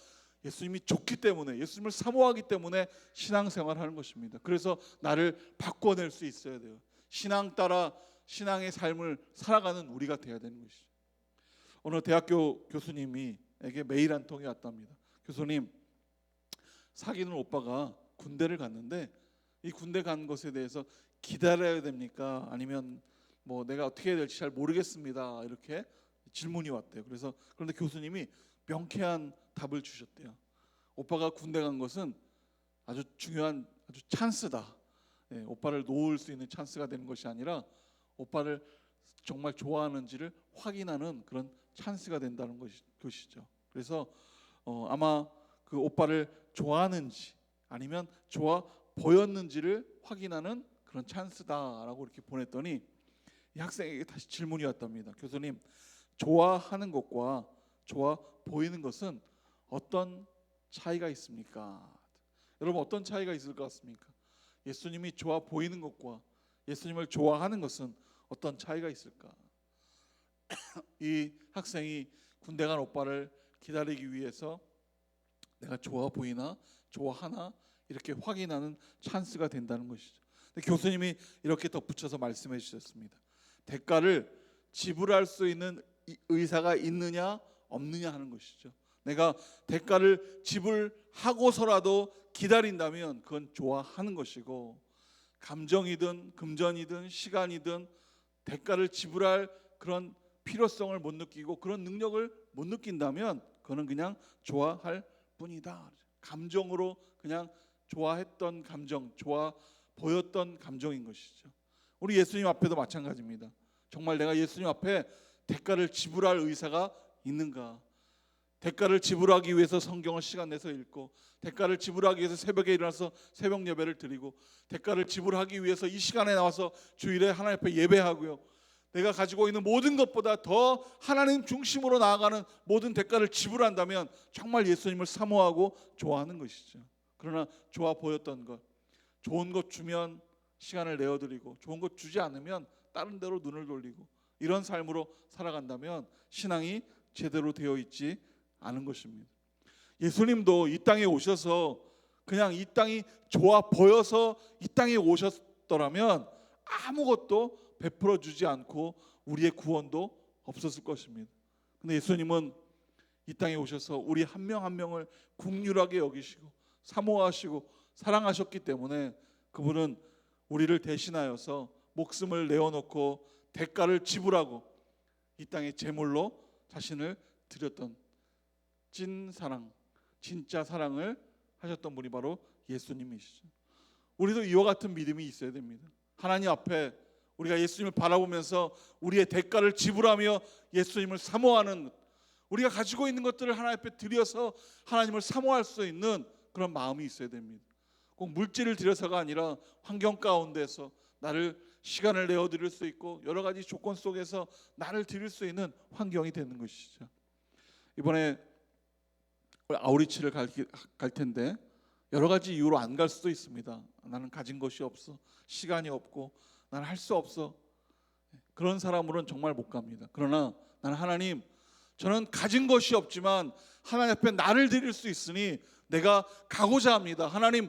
[SPEAKER 2] 예수님이 좋기 때문에 예수님을 사모하기 때문에 신앙생활하는 것입니다. 그래서 나를 바꿔낼 수 있어야 돼요. 신앙 따라 신앙의 삶을 살아가는 우리가 돼야 되는 것이죠. 어느 대학교 교수님에게 메일 한 통이 왔답니다. 교수님, 사귀는 오빠가 군대를 갔는데 이 군대 간 것에 대해서 기다려야 됩니까? 아니면 뭐 내가 어떻게 해야 될지 잘 모르겠습니다. 이렇게 질문이 왔대요. 그런데 교수님이 명쾌한 답을 주셨대요. 오빠가 군대 간 것은 아주 중요한 아주 찬스다. 오빠를 놓을 수 있는 찬스가 되는 것이 아니라 오빠를 정말 좋아하는지를 확인하는 그런 찬스가 된다는 것이죠. 그래서 아마 그 오빠를 좋아하는지 아니면 좋아 보였는지를 확인하는 그런 찬스다라고 이렇게 보냈더니 이 학생에게 다시 질문이 왔답니다. 교수님, 좋아하는 것과 좋아 보이는 것은 어떤 차이가 있습니까? 여러분 어떤 차이가 있을 것 같습니까? 예수님이 좋아 보이는 것과 예수님을 좋아하는 것은 어떤 차이가 있을까? 이 학생이 군대 간 오빠를 기다리기 위해서 내가 좋아 보이나 좋아하나 이렇게 확인하는 찬스가 된다는 것이죠. 근데 교수님이 이렇게 덧붙여서 말씀해 주셨습니다. 대가를 지불할 수 있는 의사가 있느냐 없느냐 하는 것이죠. 내가 대가를 지불하고서라도 기다린다면 그건 좋아하는 것이고, 감정이든 금전이든 시간이든 대가를 지불할 그런 필요성을 못 느끼고 그런 능력을 못 느낀다면 그거는 그냥 좋아할 뿐이다. 감정으로 그냥 좋아했던 감정, 좋아 보였던 감정인 것이죠. 우리 예수님 앞에도 마찬가지입니다. 정말 내가 예수님 앞에 대가를 지불할 의사가 있는가? 대가를 지불하기 위해서 성경을 시간 내서 읽고, 대가를 지불하기 위해서 새벽에 일어나서 새벽 예배를 드리고, 대가를 지불하기 위해서 이 시간에 나와서 주일에 하나님 앞에 예배하고요, 내가 가지고 있는 모든 것보다 더 하나님 중심으로 나아가는 모든 대가를 지불한다면 정말 예수님을 사모하고 좋아하는 것이죠. 그러나 좋아 보였던 것, 좋은 것 주면 시간을 내어드리고, 좋은 것 주지 않으면 다른 데로 눈을 돌리고, 이런 삶으로 살아간다면 신앙이 제대로 되어 있지 않은 것입니다. 예수님도 이 땅에 오셔서 그냥 이 땅이 좋아 보여서 이 땅에 오셨더라면 아무것도 베풀어 주지 않고 우리의 구원도 없었을 것입니다. 근데 예수님은 이 땅에 오셔서 우리 한 명 한 명을 긍휼하게 여기시고 사모하시고 사랑하셨기 때문에 그분은 우리를 대신하여서 목숨을 내어놓고 대가를 지불하고 이 땅에 제물로 자신을 드렸던 찐 사랑, 진짜 사랑을 하셨던 분이 바로 예수님이시죠. 우리도 이와 같은 믿음이 있어야 됩니다. 하나님 앞에 우리가 예수님을 바라보면서 우리의 대가를 지불하며 예수님을 사모하는, 우리가 가지고 있는 것들을 하나님 앞에 드려서 하나님을 사모할 수 있는 그런 마음이 있어야 됩니다. 꼭 물질을 드려서가 아니라 환경 가운데서 나를 시간을 내어드릴 수 있고 여러 가지 조건 속에서 나를 드릴 수 있는 환경이 되는 것이죠. 이번에 아우리치를 갈 텐데 여러 가지 이유로 안 갈 수도 있습니다. 나는 가진 것이 없어, 시간이 없고 나는 할 수 없어. 그런 사람으로는 정말 못 갑니다. 그러나 나는 하나님, 저는 가진 것이 없지만 하나님 앞에 나를 드릴 수 있으니 내가 가고자 합니다. 하나님,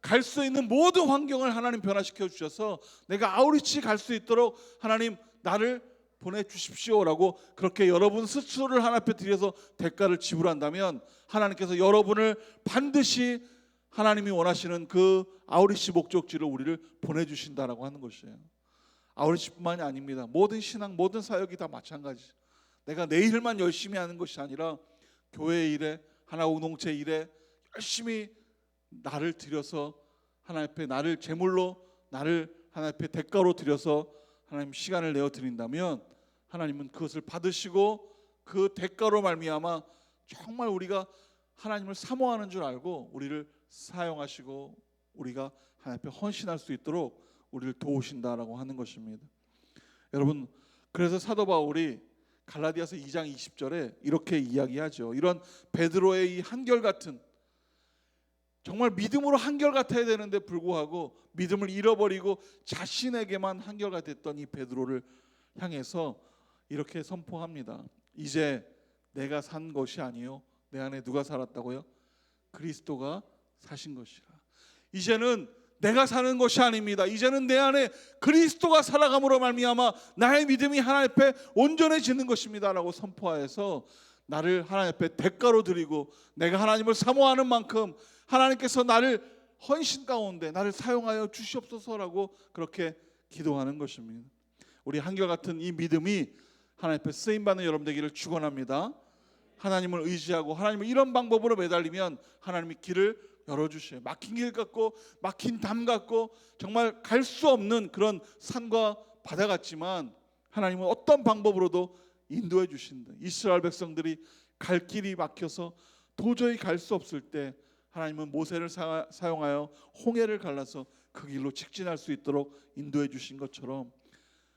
[SPEAKER 2] 갈 수 있는 모든 환경을 하나님 변화시켜 주셔서 내가 아우리치 갈 수 있도록 하나님 나를 보내주십시오라고 그렇게 여러분 스스로를 하나님 앞에 드려서 대가를 지불한다면 하나님께서 여러분을 반드시 하나님이 원하시는 그 아우리치 목적지를 우리를 보내주신다라고 하는 것이에요. 아우리치뿐만이 아닙니다. 모든 신앙, 모든 사역이 다 마찬가지. 내가 내 일만 열심히 하는 것이 아니라 교회 일에, 하나 공동체 일에 열심히 나를 드려서 하나님 앞에 나를 제물로, 나를 하나님 앞에 대가로 드려서 하나님 시간을 내어 드린다면 하나님은 그것을 받으시고 그 대가로 말미암아 정말 우리가 하나님을 사모하는 줄 알고 우리를 사용하시고 우리가 하나님 앞에 헌신할 수 있도록 우리를 도우신다라고 하는 것입니다. 여러분, 그래서 사도 바울이 갈라디아서 2장 20절에 이렇게 이야기하죠. 이런 베드로의 이 한결같은, 정말 믿음으로 한결같아야 되는데 불구하고 믿음을 잃어버리고 자신에게만 한결같았던 이 베드로를 향해서 이렇게 선포합니다. 이제 내가 산 것이 아니요 내 안에 누가 살았다고요? 그리스도가 사신 것이라. 이제는 내가 사는 것이 아닙니다. 이제는 내 안에 그리스도가 살아감으로 말미암아 나의 믿음이 하나님 앞에 온전해지는 것입니다라고 선포하여서 나를 하나님 앞에 대가로 드리고 내가 하나님을 사모하는 만큼 하나님께서 나를 헌신 가운데 나를 사용하여 주시옵소서라고 그렇게 기도하는 것입니다. 우리 한결같은 이 믿음이 하나님 앞에 쓰임받는 여러분 되기를 축원합니다. 하나님을 의지하고 하나님을 이런 방법으로 매달리면 하나님이 길을 열어주셔요. 막힌 길 같고 막힌 담 같고 정말 갈 수 없는 그런 산과 바다 같지만 하나님은 어떤 방법으로도 인도해 주신다. 이스라엘 백성들이 갈 길이 막혀서 도저히 갈 수 없을 때 하나님은 모세를 사용하여 홍해를 갈라서 그 길로 직진할 수 있도록 인도해 주신 것처럼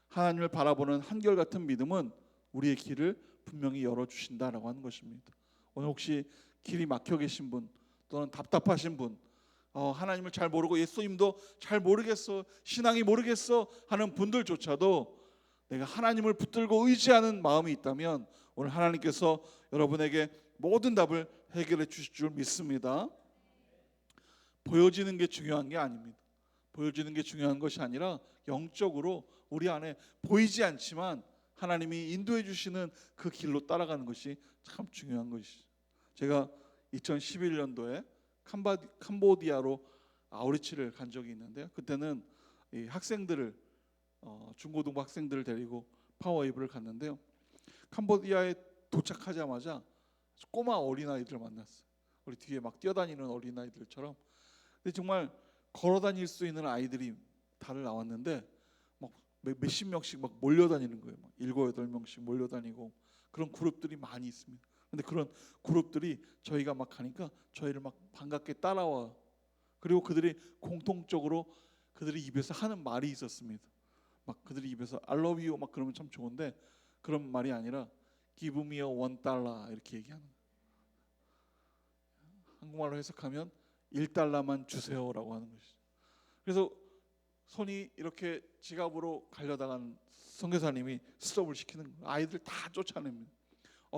[SPEAKER 2] 하나님을 바라보는 한결같은 믿음은 우리의 길을 분명히 열어주신다라고 하는 것입니다. 오늘 혹시 길이 막혀 계신 분 또는 답답하신 분, 하나님을 잘 모르고 예수님도 잘 모르겠어, 신앙이 모르겠어 하는 분들조차도 내가 하나님을 붙들고 의지하는 마음이 있다면 오늘 하나님께서 여러분에게 모든 답을 해결해 주실 줄 믿습니다. 보여지는 게 중요한 게 아닙니다. 보여지는 게 중요한 것이 아니라 영적으로 우리 안에 보이지 않지만 하나님이 인도해 주시는 그 길로 따라가는 것이 참 중요한 것이죠. 제가 2011년도에 캄보디아로 아우리치를 간 적이 있는데요. 그때는 이 학생들을 중고등부 학생들을 데리고 파워웨이브를 갔는데요. 캄보디아에 도착하자마자 꼬마 어린아이들을 만났어요. 우리 뒤에 막 뛰어다니는 어린아이들처럼. 근데 정말 걸어다닐 수 있는 아이들이 다들 나왔는데 막 몇십 명씩 막 몰려다니는 거예요. 막 7, 8명씩 몰려다니고 그런 그룹들이 많이 있습니다. 근데 그런 그룹들이 저희가 막 가니까 저희를 막 반갑게 따라와. 그리고 그들이 공통적으로 그들이 입에서 하는 말이 있었습니다. 막 그들이 입에서 I love you 막 그러면 참 좋은데 그런 말이 아니라 Give me a $1 이렇게 얘기하는 거예요. 한국말로 해석하면 1달러만 주세요라고 하는 것이죠. 그래서 손이 이렇게 지갑으로 가려다간 선교사님이 스톱을 시키는 거예요. 아이들 다 쫓아냅니다.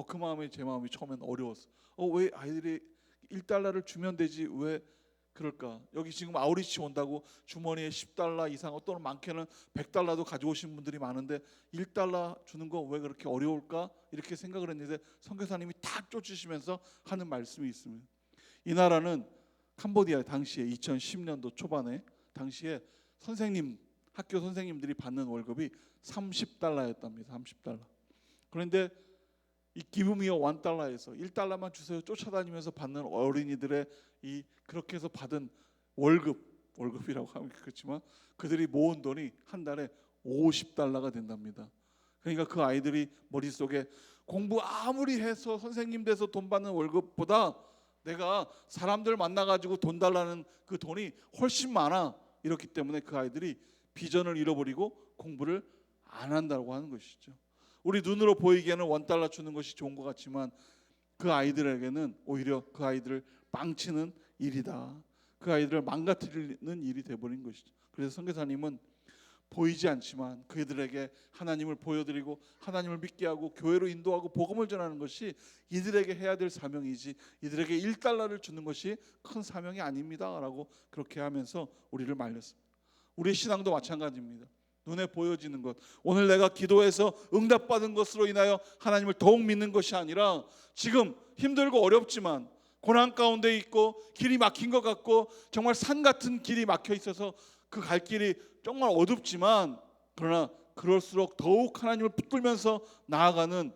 [SPEAKER 2] 그 마음에 제 마음이 처음엔 어려웠어. 왜 아이들이 1달러를 주면 되지 왜 그럴까? 여기 지금 아우리치 온다고 주머니에 10달러 이상 또는 많게는 100달러도 가져오신 분들이 많은데 1달러 주는 거 왜 그렇게 어려울까? 이렇게 생각을 했는데 선교사님이 다 쫓으시면서 하는 말씀이 있습니다. 이 나라는 캄보디아 당시에 2010년도 초반에 당시에 학교 선생님들이 받는 월급이 30달러였답니다. 30달러. 그런데 이 기브미어 1달러에서 1달러만 주세요 쫓아다니면서 받는 어린이들의 이 그렇게 해서 받은 월급이라고 하면 그렇지만 그들이 모은 돈이 한 달에 50달러가 된답니다. 그러니까 그 아이들이 머릿속에 공부 아무리 해서 선생님 돼서 돈 받는 월급보다 내가 사람들 만나가지고 돈 달라는 그 돈이 훨씬 많아. 이렇기 때문에 그 아이들이 비전을 잃어버리고 공부를 안 한다고 하는 것이죠. 우리 눈으로 보이기에는 1달러 주는 것이 좋은 것 같지만 그 아이들에게는 오히려 그 아이들을 망치는 일이다. 그 아이들을 망가뜨리는 일이 돼버린 것이죠. 그래서 선교사님은 보이지 않지만 그들에게 하나님을 보여드리고 하나님을 믿게 하고 교회로 인도하고 복음을 전하는 것이 이들에게 해야 될 사명이지 이들에게 1달러를 주는 것이 큰 사명이 아닙니다 라고 그렇게 하면서 우리를 말렸습니다. 우리의 신앙도 마찬가지입니다. 눈에 보여지는 것, 오늘 내가 기도해서 응답받은 것으로 인하여 하나님을 더욱 믿는 것이 아니라 지금 힘들고 어렵지만 고난 가운데 있고 길이 막힌 것 같고 정말 산 같은 길이 막혀 있어서 그 갈 길이 정말 어둡지만 그러나 그럴수록 더욱 하나님을 붙들면서 나아가는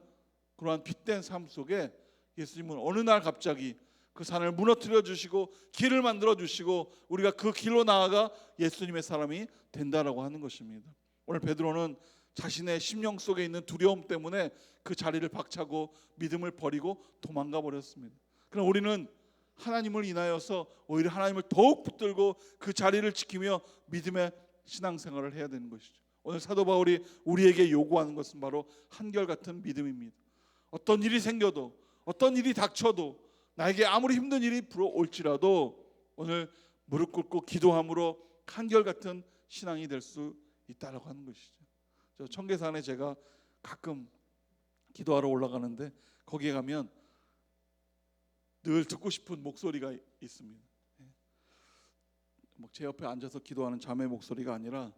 [SPEAKER 2] 그러한 빛된 삶 속에 예수님은 어느 날 갑자기 그 산을 무너뜨려 주시고 길을 만들어 주시고 우리가 그 길로 나아가 예수님의 사람이 된다라고 하는 것입니다. 오늘 베드로는 자신의 심령 속에 있는 두려움 때문에 그 자리를 박차고 믿음을 버리고 도망가 버렸습니다. 그럼 우리는 하나님을 인하여서 오히려 하나님을 더욱 붙들고 그 자리를 지키며 믿음의 신앙생활을 해야 되는 것이죠. 오늘 사도 바울이 우리에게 요구하는 것은 바로 한결같은 믿음입니다. 어떤 일이 생겨도 어떤 일이 닥쳐도 나에게 아무리 힘든 일이 불어올지라도 오늘 무릎 꿇고 기도함으로 한결같은 신앙이 될 수 있다라고 하는 것이죠. 저 청계산에 제가 가끔 기도하러 올라가는데 거기에 가면 늘 듣고 싶은 목소리가 있습니다. 제 옆에 앉아서 기도하는 자매 목소리가 아니라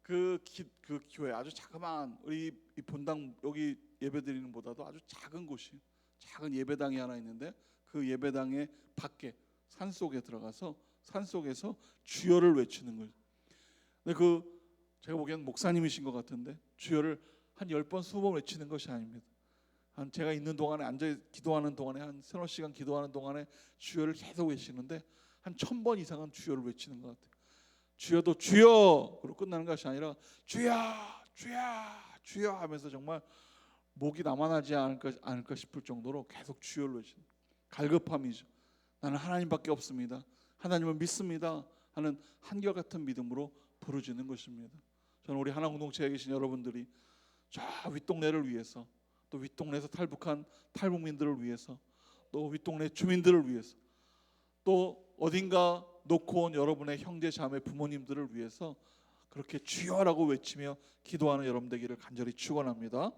[SPEAKER 2] 그 교회 아주 자그마한 우리 이 본당 여기 예배드리는 보다도 아주 작은 곳이 작은 예배당이 하나 있는데 그 예배당의 밖에 산 속에 들어가서 산 속에서 주여를 외치는 거예요. 근데 제가 보기엔 목사님이신 것 같은데 주여를 한 10번 20번 외치는 것이 아닙니다. 한 제가 있는 동안에 앉아 기도하는 동안에 한 서너 시간 기도하는 동안에 주여를 계속 외치는데 한 1000번 이상은 주여를 외치는 것 같아요. 주여도 주여로 끝나는 것이 아니라 주여 주여 주여 하면서 정말 목이 남아나지 않을까 싶을 정도로 계속 주여를 외치는 갈급함이죠. 나는 하나님밖에 없습니다. 하나님을 믿습니다 하는 한결같은 믿음으로 부르짖는 것입니다. 저는 우리 하나 공동체에 계신 여러분들이 저 윗동네를 위해서 또 윗동네에서 탈북한 탈북민들을 위해서 또 윗동네 주민들을 위해서 또 어딘가 놓고 온 여러분의 형제 자매 부모님들을 위해서 그렇게 주여라고 외치며 기도하는 여러분 되기를 간절히 축원합니다.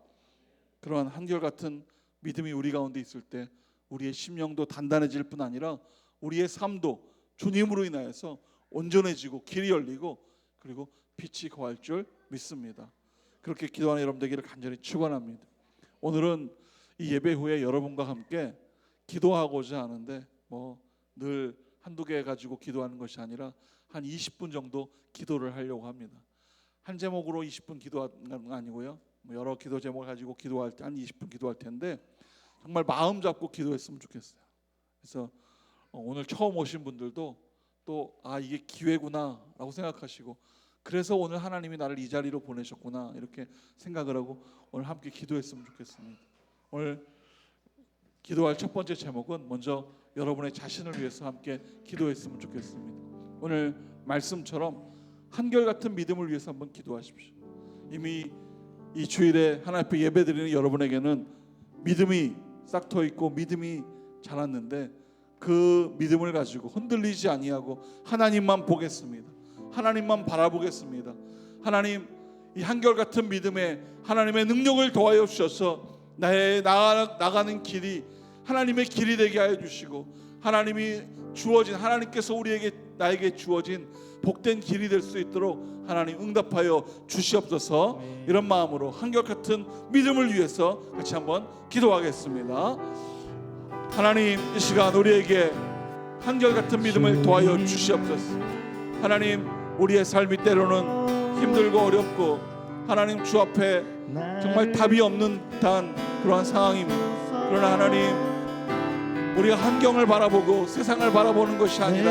[SPEAKER 2] 그러한 한결같은 믿음이 우리 가운데 있을 때 우리의 심령도 단단해질 뿐 아니라 우리의 삶도 주님으로 인하여서 온전해지고 길이 열리고 그리고 빛이 거할 줄 믿습니다. 그렇게 기도하는 여러분 되기를 간절히 축원합니다. 오늘은 이 예배 후에 여러분과 함께 기도하고자 하는데 늘 한두 개 가지고 기도하는 것이 아니라 한 20분 정도 기도를 하려고 합니다. 한 제목으로 20분 기도하는 건 아니고요. 여러 기도 제목을 가지고 기도할 때 한 20분 기도할 텐데 정말 마음 잡고 기도했으면 좋겠어요. 그래서 오늘 처음 오신 분들도 또 이게 기회구나라고 생각하시고, 그래서 오늘 하나님이 나를 이 자리로 보내셨구나 이렇게 생각을 하고 오늘 함께 기도했으면 좋겠습니다. 오늘 기도할 첫 번째 제목은 먼저 여러분의 자신을 위해서 함께 기도했으면 좋겠습니다. 오늘 말씀처럼 한결같은 믿음을 위해서 한번 기도하십시오. 이미 이 주일에 하나님 앞에 예배드리는 여러분에게는 믿음이 싹터 있고 믿음이 자랐는데, 그 믿음을 가지고 흔들리지 아니하고 하나님만 보겠습니다. 하나님만 바라보겠습니다. 하나님, 이 한결같은 믿음에 하나님의 능력을 더하여 주셔서 나의 나가는 길이 하나님의 길이 되게 하여 주시고, 하나님이 주어진, 하나님께서 나에게 주어진 복된 길이 될 수 있도록 하나님 응답하여 주시옵소서. 이런 마음으로 한결같은 믿음을 위해서 같이 한번 기도하겠습니다. 하나님, 이 시간 우리에게 한결같은 믿음을 더하여 주시옵소서. 하나님, 우리의 삶이 때로는 힘들고 어렵고 하나님 주 앞에 정말 답이 없는 듯한 그러한 상황입니다. 그러나 하나님, 우리가 환경을 바라보고 세상을 바라보는 것이 아니라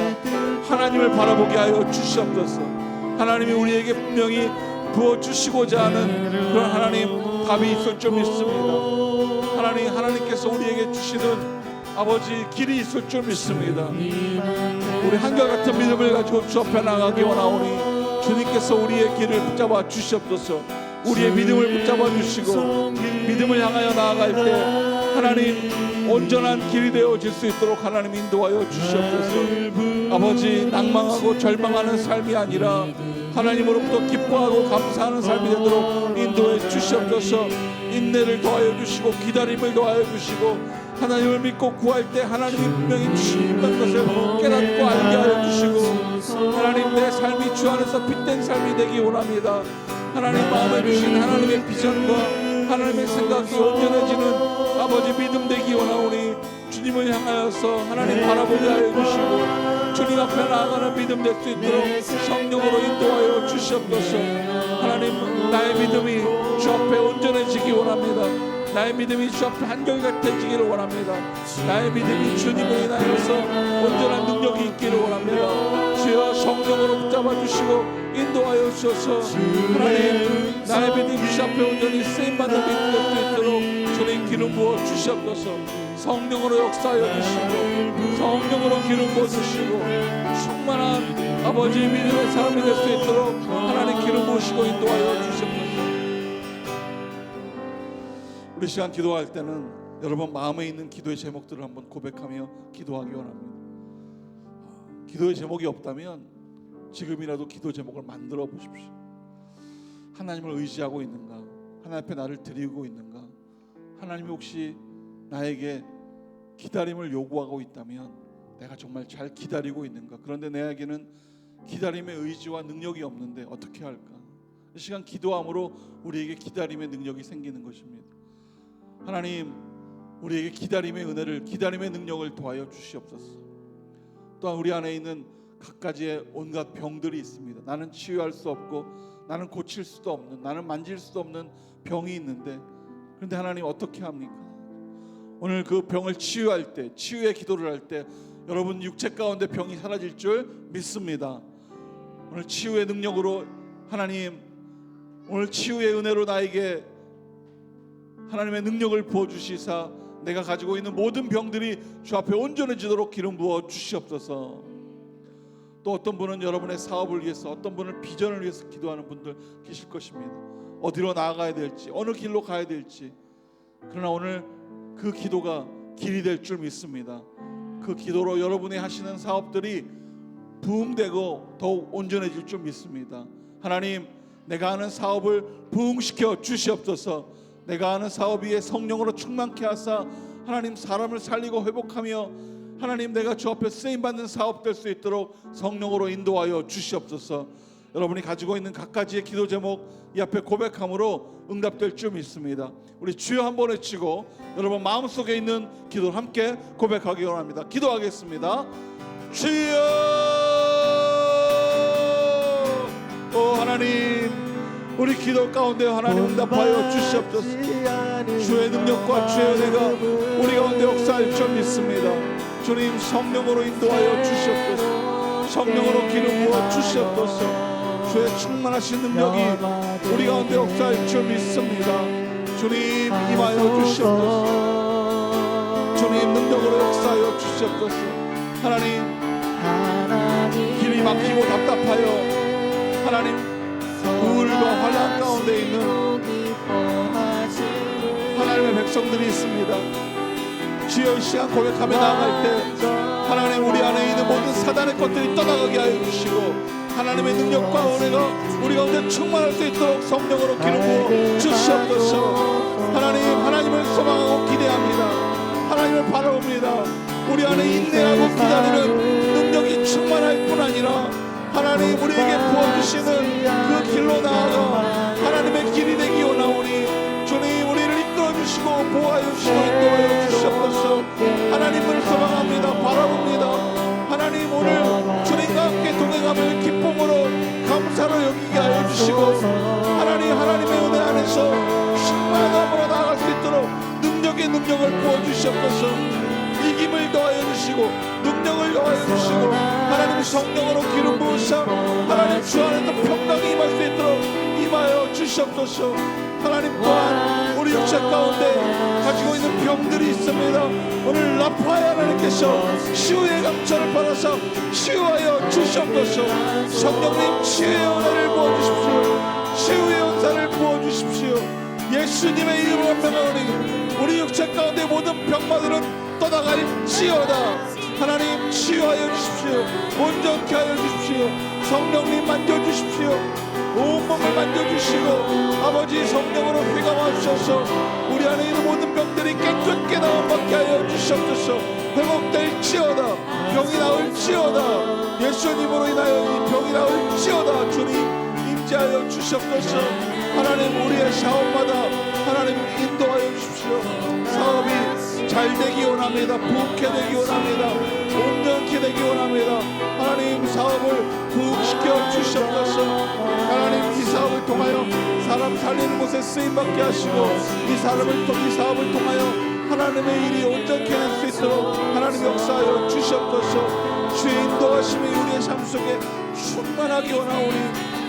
[SPEAKER 2] 하나님을 바라보게 하여 주시옵소서. 하나님이 우리에게 분명히 부어주시고자 하는 그런 하나님 답이 있을 줄 믿습니다. 하나님께서 우리에게 주시는 아버지 길이 있을 줄 믿습니다. 우리 한결같은 믿음을 가지고 주 앞에 나가기 원하오니 주님께서 우리의 길을 붙잡아 주시옵소서. 우리의 믿음을 붙잡아 주시고 믿음을 향하여 나아갈 때 하나님 온전한 길이 되어질 수 있도록 하나님 인도하여 주시옵소서. 아버지, 낭망하고 절망하는 삶이 아니라 하나님으로부터 기뻐하고 감사하는 삶이 되도록 인도해 주시옵소서. 인내를 더하여 주시고 기다림을 더하여 주시고 하나님을 믿고 구할 때 하나님이 분명히 주신다는 것을 깨닫고 알게 하여 주시고, 하나님, 내 삶이 주 안에서 빛된 삶이 되기 원합니다. 하나님 마음에 주신 하나님의 비전과 하나님의 생각이 온전해지는 아버지 믿음 되기 원하오니 주님을 향하여서 하나님 바라보게 하여 주시고 주님 앞에 나아가는 믿음 될 수 있도록 성령으로 인도하여 주시옵소서. 하나님, 나의 믿음이 주 앞에 온전해지기 원합니다. 나의 믿음이 주 앞에 한결같아지기를 원합니다. 나의 믿음이 주님을 인하여서 온전한 능력이 있기를 원합니다. 주여, 성령으로 붙잡아 주시고 인도하여 주셔서 하나님, 나의 믿음이 주 앞에 온전히 쓰임받는 믿음이 될 수 있도록 주님 기름 부어 주시옵소서. 성령으로 역사하여 주시고 성령으로 기름 부어 주시고 충만한 아버지 믿음의 사람이 될 수 있도록 하나님 기름 부으시고 인도하여 주시옵소서. 우리 시간 기도할 때는 여러분 마음에 있는 기도의 제목들을 한번 고백하며 기도하기 원합니다. 기도의 제목이 없다면 지금이라도 기도 제목을 만들어 보십시오. 하나님을 의지하고 있는가? 하나님 앞에 나를 드리고 있는가? 하나님이 혹시 나에게 기다림을 요구하고 있다면 내가 정말 잘 기다리고 있는가? 그런데 내게는 기다림의 의지와 능력이 없는데 어떻게 할까? 이 시간 기도함으로 우리에게 기다림의 능력이 생기는 것입니다. 하나님, 우리에게 기다림의 은혜를, 기다림의 능력을 더하여 주시옵소서. 또한 우리 안에 있는 갖가지의 온갖 병들이 있습니다. 나는 치유할 수 없고 나는 고칠 수도 없는, 나는 만질 수도 없는 병이 있는데, 그런데 하나님 어떻게 합니까? 오늘 그 병을 치유할 때, 치유의 기도를 할 때 여러분 육체 가운데 병이 사라질 줄 믿습니다. 오늘 치유의 능력으로 하나님, 오늘 치유의 은혜로 나에게 하나님의 능력을 부어주시사 내가 가지고 있는 모든 병들이 주 앞에 온전해지도록 기름 부어 주시옵소서. 또 어떤 분은 여러분의 사업을 위해서, 어떤 분은 비전을 위해서 기도하는 분들 계실 것입니다. 어디로 나아가야 될지, 어느 길로 가야 될지. 그러나 오늘 그 기도가 길이 될 줄 믿습니다. 그 기도로 여러분이 하시는 사업들이 부흥되고 더욱 온전해질 줄 믿습니다. 하나님, 내가 하는 사업을 부흥시켜 주시옵소서. 내가 하는 사업 위에 성령으로 충만케 하사 하나님, 사람을 살리고 회복하며 하나님, 내가 주 앞에 쓰임받는 사업 될 수 있도록 성령으로 인도하여 주시옵소서. 여러분이 가지고 있는 각가지의 기도 제목 이 앞에 고백함으로 응답될 줄 믿습니다. 우리 주여 한번 외치고 여러분 마음속에 있는 기도를 함께 고백하기 원합니다. 기도하겠습니다. 주여, 오 하나님, 우리 기도 가운데 하나님 응답하여 주시옵소서. 주의 능력과 주의 은혜가 우리 가운데 역사할 줄 믿습니다. 주님, 성령으로 인도하여 주시옵소서. 성령으로 기름 부어 주시옵소서. 주의 충만하신 능력이 우리 가운데 역사할 줄 믿습니다. 주님, 임하여 주시옵소서. 주님, 능력으로 역사하여 주시옵소서. 하나님, 길이 막히고 답답하여 하나님 우울과 환란 가운데 있는 하나님의 백성들이 있습니다. 주여, 이 시간 고백하며 나아갈 때 하나님, 우리 안에 있는 모든 사단의 것들이 떠나가게 하여 주시고 하나님의 능력과 은혜가 우리 가운데 충만할 수 있도록 성령으로 기름 부어 주시옵소서. 하나님, 하나님을 소망하고 기대합니다. 하나님을 바라봅니다. 우리 안에 인내하고 기다리는 능력이 충만할 뿐 아니라 하나님, 우리에게 부어주시는 그 길로 나아가 하나님의 길이 되기 원하오니 주님, 우리를 이끌어주시고 보호하여 주시고 인도하여 주시옵소서. 하나님을 소망합니다. 바라봅니다. 하나님, 오늘 주님과 함께 동행함을 기쁨으로 감사로 여기게 하여 주시고 하나님, 하나님의 은혜 안에서 충만함으로 나아갈 수 있도록 능력의 능력을 부어주시옵소서. 이김을 더하여 주시고 능력을 더하여 주시고 하나님, 성령으로 기름 부으사 하나님 주 안에서 평강이 임할 수 있도록 임하여 주시옵소서. 하나님, 또한 우리 육체 가운데 가지고 있는 병들이 있습니다. 오늘 라파야 하나님께서 치유의 감찰을 받아서 치유하여 주시옵소서. 성령님, 치유의 은혜를 부어주십시오. 치유의 은사를 부어주십시오. 예수님의 이름으로 명하오니 우리 육체 가운데 모든 병마들은 떠나갈지어다. 하나님, 치유하여 주십시오. 온전케 하여 주십시오. 성령님, 만져주십시오. 온몸을 만져주시고 아버지 성령으로 휘감아 주셔서 우리 안에 있는 모든 병들이 깨끗게 나음받게 하여 주시옵소서. 회복될지어다. 병이 나을지어다. 예수님으로 인하여 이 병이 나을지어다. 주님, 임재하여 주시옵소서. 하나님, 우리의 사업마다 하나님 인도하여 주십시오. 사업이 잘 되기 원합니다. 부흥케 되기 원합니다. 온전케 되기 원합니다. 하나님, 사업을 부흥시켜 주시옵소서. 하나님, 이 사업을 통하여 사람 살리는 곳에 쓰임받게 하시고 이 사업을 통하여 하나님의 일이 온전케 될 수 있도록 하나님 역사하여 주시옵소서. 주의 인도하심이 우리의 삶 속에 충만하기 원하오니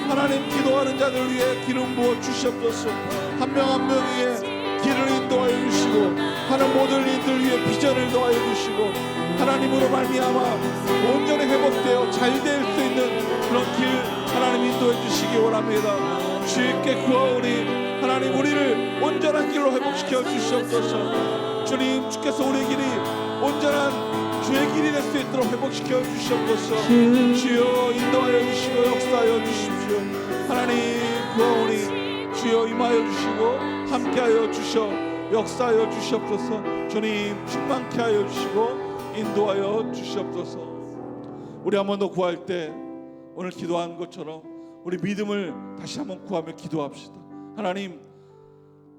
[SPEAKER 2] 하나님, 기도하는 자들 위해 기름 부어 주시옵소서. 한 명 한 명 위에 길을 인도하여 주시고 하는 모든 이들 위해 비전을 더하여 주시고 하나님으로 말미암아 온전히 회복되어 잘 될 수 있는 그런 길 하나님 인도해 주시기 원합니다. 주님께 구하오니 하나님, 우리를 온전한 길로 회복시켜 주시옵소서. 주님, 주께서 우리 길이 온전한 주의 길이 될 수 있도록 회복시켜 주시옵소서. 주여, 인도하여 주시고 역사하여 주십시오. 하나님, 구하오니 주여 임하여 주시고 함께하여 주셔 역사하여 주시옵소서. 주님, 충만케 하여 주시고 인도하여 주시옵소서. 우리 한 번 더 구할 때 오늘 기도한 것처럼 우리 믿음을 다시 한번 구하며 기도합시다. 하나님,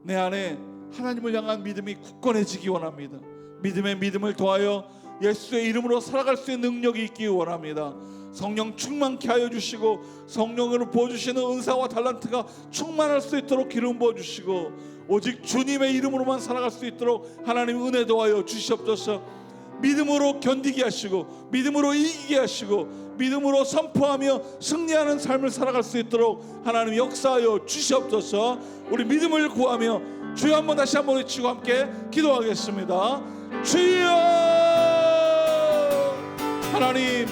[SPEAKER 2] 내 안에 하나님을 향한 믿음이 굳건해지기 원합니다. 믿음에 믿음을 더하여 예수의 이름으로 살아갈 수 있는 능력이 있기 원합니다. 성령 충만케 하여 주시고 성령으로 부어주시는 은사와 달란트가 충만할 수 있도록 기름 부어주시고 오직 주님의 이름으로만 살아갈 수 있도록 하나님 은혜 더하여 주시옵소서. 믿음으로 견디게 하시고 믿음으로 이기게 하시고 믿음으로 선포하며 승리하는 삶을 살아갈 수 있도록 하나님 역사하여 주시옵소서. 우리 믿음을 구하며 주여 한번 다시 한번 외치고 함께 기도하겠습니다. 주여, 하나님,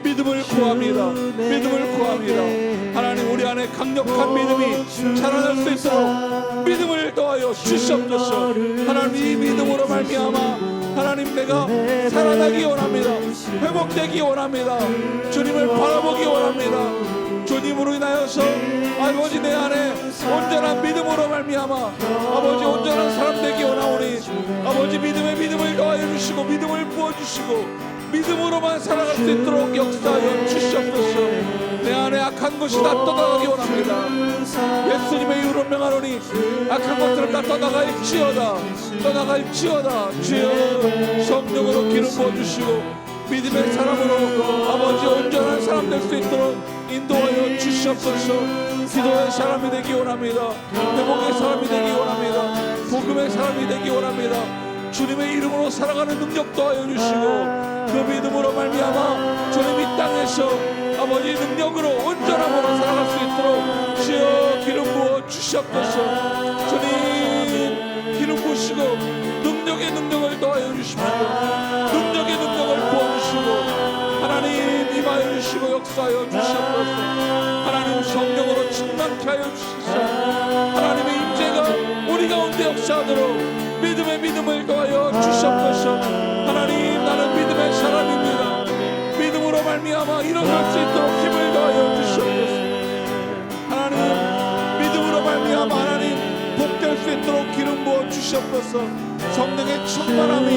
[SPEAKER 2] 믿음을 구합니다. 믿음을 구합니다. 하나님, 우리 안에 강력한 믿음이 자라날 수 있도록 믿음을 더하여 주시옵소서. 하나님, 이 믿음으로 말미암아 하나님, 내가 살아나기 원합니다. 회복되기 원합니다. 주님을 바라보기 원합니다. 주님으로 인하여서 아버지, 내 안에 온전한 믿음으로 말미암아 아버지 온전한 사람 되기 원하오니 아버지, 믿음에 믿음을 더하여 주시고 믿음을 부어주시고 믿음으로만 살아갈 수 있도록 역사하여 주시옵소서. 내 안에 악한 것이 다 떠나가기 원합니다. 예수님의 이름으로 명하노니 악한 것들을 다 떠나갈지어다. 떠나갈지어다. 주여 성령으로 기름 부어주시고 믿음의 사람으로 아버지 온전한 사람 될 수 있도록 인도하여 주시옵소서. 기도의 사람이 되기 원합니다. 회복의 사람이 되기 원합니다. 복음의 사람이 되기 원합니다. 주님의 이름으로 살아가는 능력 더하여 주시고 그 믿음으로 말미암아 주님 이 땅에서 아버지 능력으로 온전함으로 살아갈 수 있도록 주여 기름 부어 주시옵소서. 주님 기름 부으시고 능력의 능력을 더하여 주십시오. 능력의 능력을 부어주시고 하나님 임하여 주시고 역사하여 주시옵소서. 하나님 성령으로 충만케 하여 주시소. 하나님의 임재가 우리 가운데 역사하도록 믿음의 믿음을 더하여 주시옵소서. 하나님 나는 믿음의 사람입니다. 믿음으로 말미암아 일어날 수 있도록 힘을 더하여 주시옵소서. 하나님 믿음으로 말미암아 하나님 복될 수 있도록 기름 부어 주시옵소서. 성령의 충만함이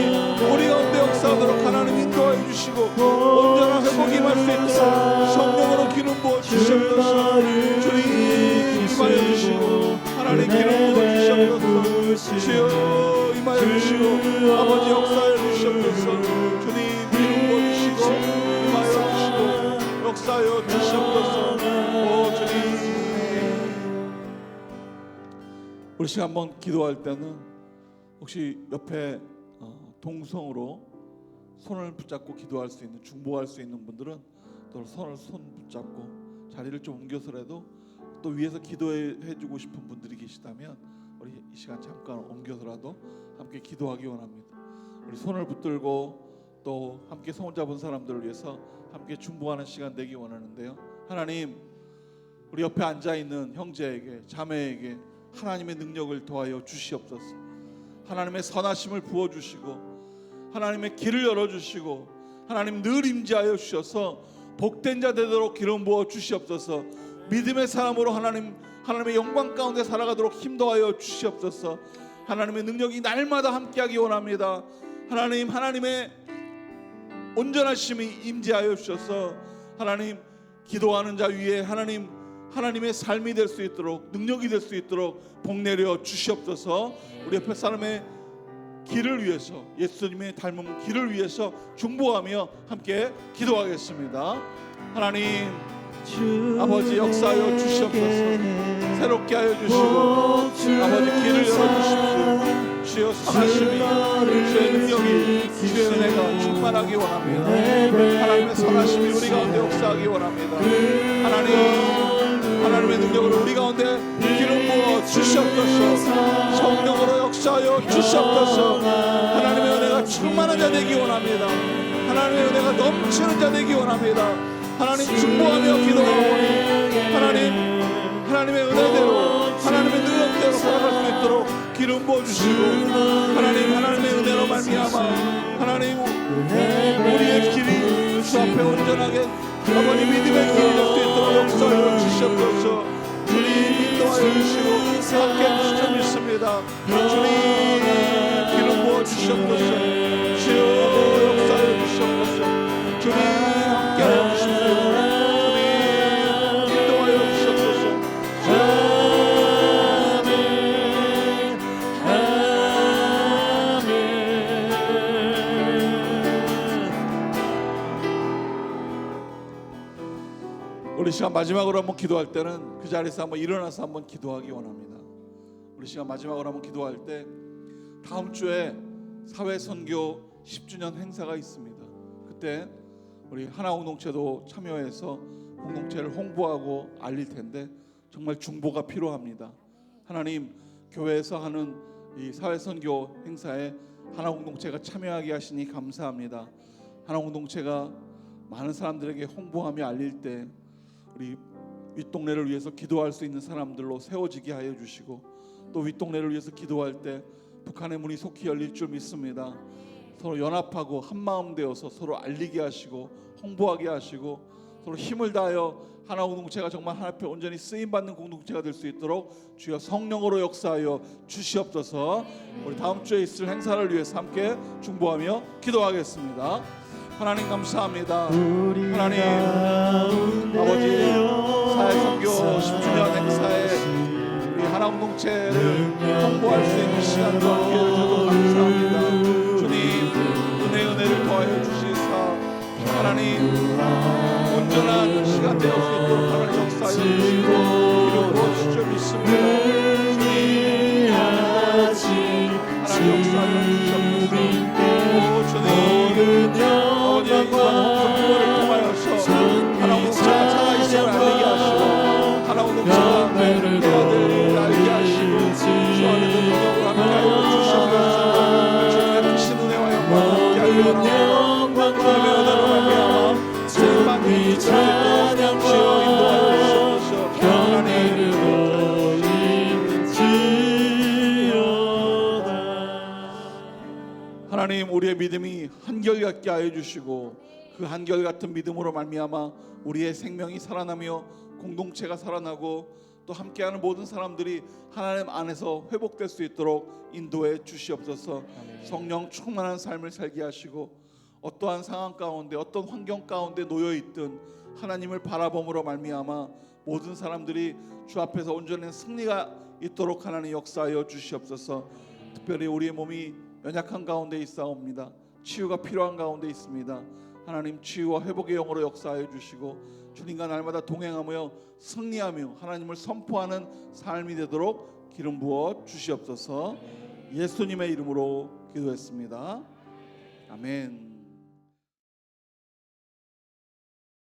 [SPEAKER 2] 우리 가운데 역사하도록 하나님 인도하여 주시고 온전한 회복이 임할 수 있도록 성령으로 기름 부어 주시옵소서. 주님 임하여 주시고 하나님 기름 부어 주시옵소서. 주여 임하여 주시고 아버지 역사하여 주시옵소서. 주님 기름 부어 주시고 임하여 주시고 역사하여 주시옵소서. 오 주님 우리 시간 한번 기도할 때는 혹시 옆에 동성으로 손을 붙잡고 기도할 수 있는 중보할 수 있는 분들은 또 손 붙잡고 자리를 좀 옮겨서라도 또 위에서 기도해 주고 싶은 분들이 계시다면 우리 이 시간 잠깐 옮겨서라도 함께 기도하기 원합니다. 우리 손을 붙들고 또 함께 손 잡은 사람들을 위해서 함께 중보하는 시간 되기 원하는데요. 하나님 우리 옆에 앉아 있는 형제에게 자매에게 하나님의 능력을 더하여 주시옵소서. 하나님의 선하심을 부어주시고 하나님의 길을 열어주시고 하나님 늘 임재하여 주셔서 복된 자 되도록 기름 부어 주시옵소서. 믿음의 사람으로 하나님의 영광 가운데 살아가도록 힘도하여 주시옵소서. 하나님의 능력이 날마다 함께하기 원합니다. 하나님의 온전하심이 임재하여 주셔서 하나님 기도하는 자 위에 하나님의 삶이 될 수 있도록 능력이 될 수 있도록 복 내려 주시옵소서. 우리 옆에 사람의 길을 위해서 예수님의 닮은 길을 위해서 중보하며 함께 기도하겠습니다. 하나님 아버지 역사하여 주시옵소서. 새롭게 하여 주시고 아버지 길을 열어주십시오. 주여 선하심이 주의 능력이 주의 은혜가 충만하기 원합니다. 하나님의 선하심이 우리 가운데 역사하기 원합니다. 하나님의 능력을 우리 가운데 기름 부어 주시옵소서. 성령으로 역사하여 주시옵소서. 하나님의 은혜가 충만한 자 되기 원합니다. 하나님의 은혜가 넘치는 자 되기 원합니다. 하나님 중보하며 기도하오니 하나님의 은혜대로 하나님의 능력대로 살아갈 수 있도록 기름 부어주시고 하나님의 은혜로 말미암아 하나님 우리의 길이 주 앞에 온전하게 아버지 믿음의 길이 될 수 있도록 역사하여 주시옵소서. 주님 인도하여 주시고 함께 해주실 줄 믿습니다. 주님 기름 부어주시옵소서. 주여 역사하여 주시옵소서. 주님 함께하여 주십시오. 주님 인도하여 주시옵소서. 우리 시간 마지막으로 한번 기도할 때는 그 자리에서 한번 일어나서 한번 기도하기 원합니다. 우리 시간 마지막으로 한번 기도할 때 다음 주에 사회선교 10주년 행사가 있습니다. 그때 우리 하나공동체도 참여해서 공동체를 홍보하고 알릴 텐데 정말 중보가 필요합니다. 하나님 교회에서 하는 이 사회선교 행사에 하나공동체가 참여하게 하시니 감사합니다. 하나공동체가 많은 사람들에게 홍보하며 알릴 때 우리 윗동네를 위해서 기도할 수 있는 사람들로 세워지게 하여 주시고 또 윗동네를 위해서 기도할 때 북한의 문이 속히 열릴 줄 믿습니다. 서로 연합하고 한마음 되어서 서로 알리게 하시고 홍보하게 하시고 서로 힘을 다하여 하나 공동체가 정말 하나 앞에 온전히 쓰임받는 공동체가 될 수 있도록 주여 성령으로 역사하여 주시옵소서. 우리 다음 주에 있을 행사를 위해서 함께 중보하며 기도하겠습니다. 하나님 감사합니다. 하나님 아버지 사회선교 10주년 행사에 우리 하나 공동체를 홍보할 수 있는 시간과 기회를 주셔서 감사합니다. 주님 은혜를 더하여 주시사 하나님 온전한 시간 되어 수 있도록 하나님 역사해 주시고 이름 부어주실 줄 믿습니다. 주님 하나님 역사하여 주시옵소서. 오 주님 아버지 이번을 통하여서 하나 공동체가 살아있음을 알게 하시고 하나 공동체가 되어들을 알게 하시고 주 안에서 능력을 함께하여 주시옵소서. 주님의 크신 은혜와 영광 함께하여 주님의 은혜로 말미암아 주님만이 주여 인도하여 주시옵소서. 하나님 우리의 믿음이 한결같게 하여 주시고 그 한결같은 믿음으로 말미암아 우리의 생명이 살아나며 공동체가 살아나고 또 함께하는 모든 사람들이 하나님 안에서 회복될 수 있도록 인도해 주시옵소서. 성령 충만한 삶을 살게 하시고 어떠한 상황 가운데 어떤 환경 가운데 놓여 있든 하나님을 바라봄으로 말미암아 모든 사람들이 주 앞에서 온전한 승리가 있도록 하나님 역사하여 주시옵소서. 특별히 우리의 몸이 연약한 가운데 있사옵니다. 치유가 필요한 가운데 있습니다. 하나님 치유와 회복의 영으로 역사하여 주시고 주님과 날마다 동행하며 승리하며 하나님을 선포하는 삶이 되도록 기름 부어 주시옵소서. 예수님의 이름으로 기도했습니다. 아멘.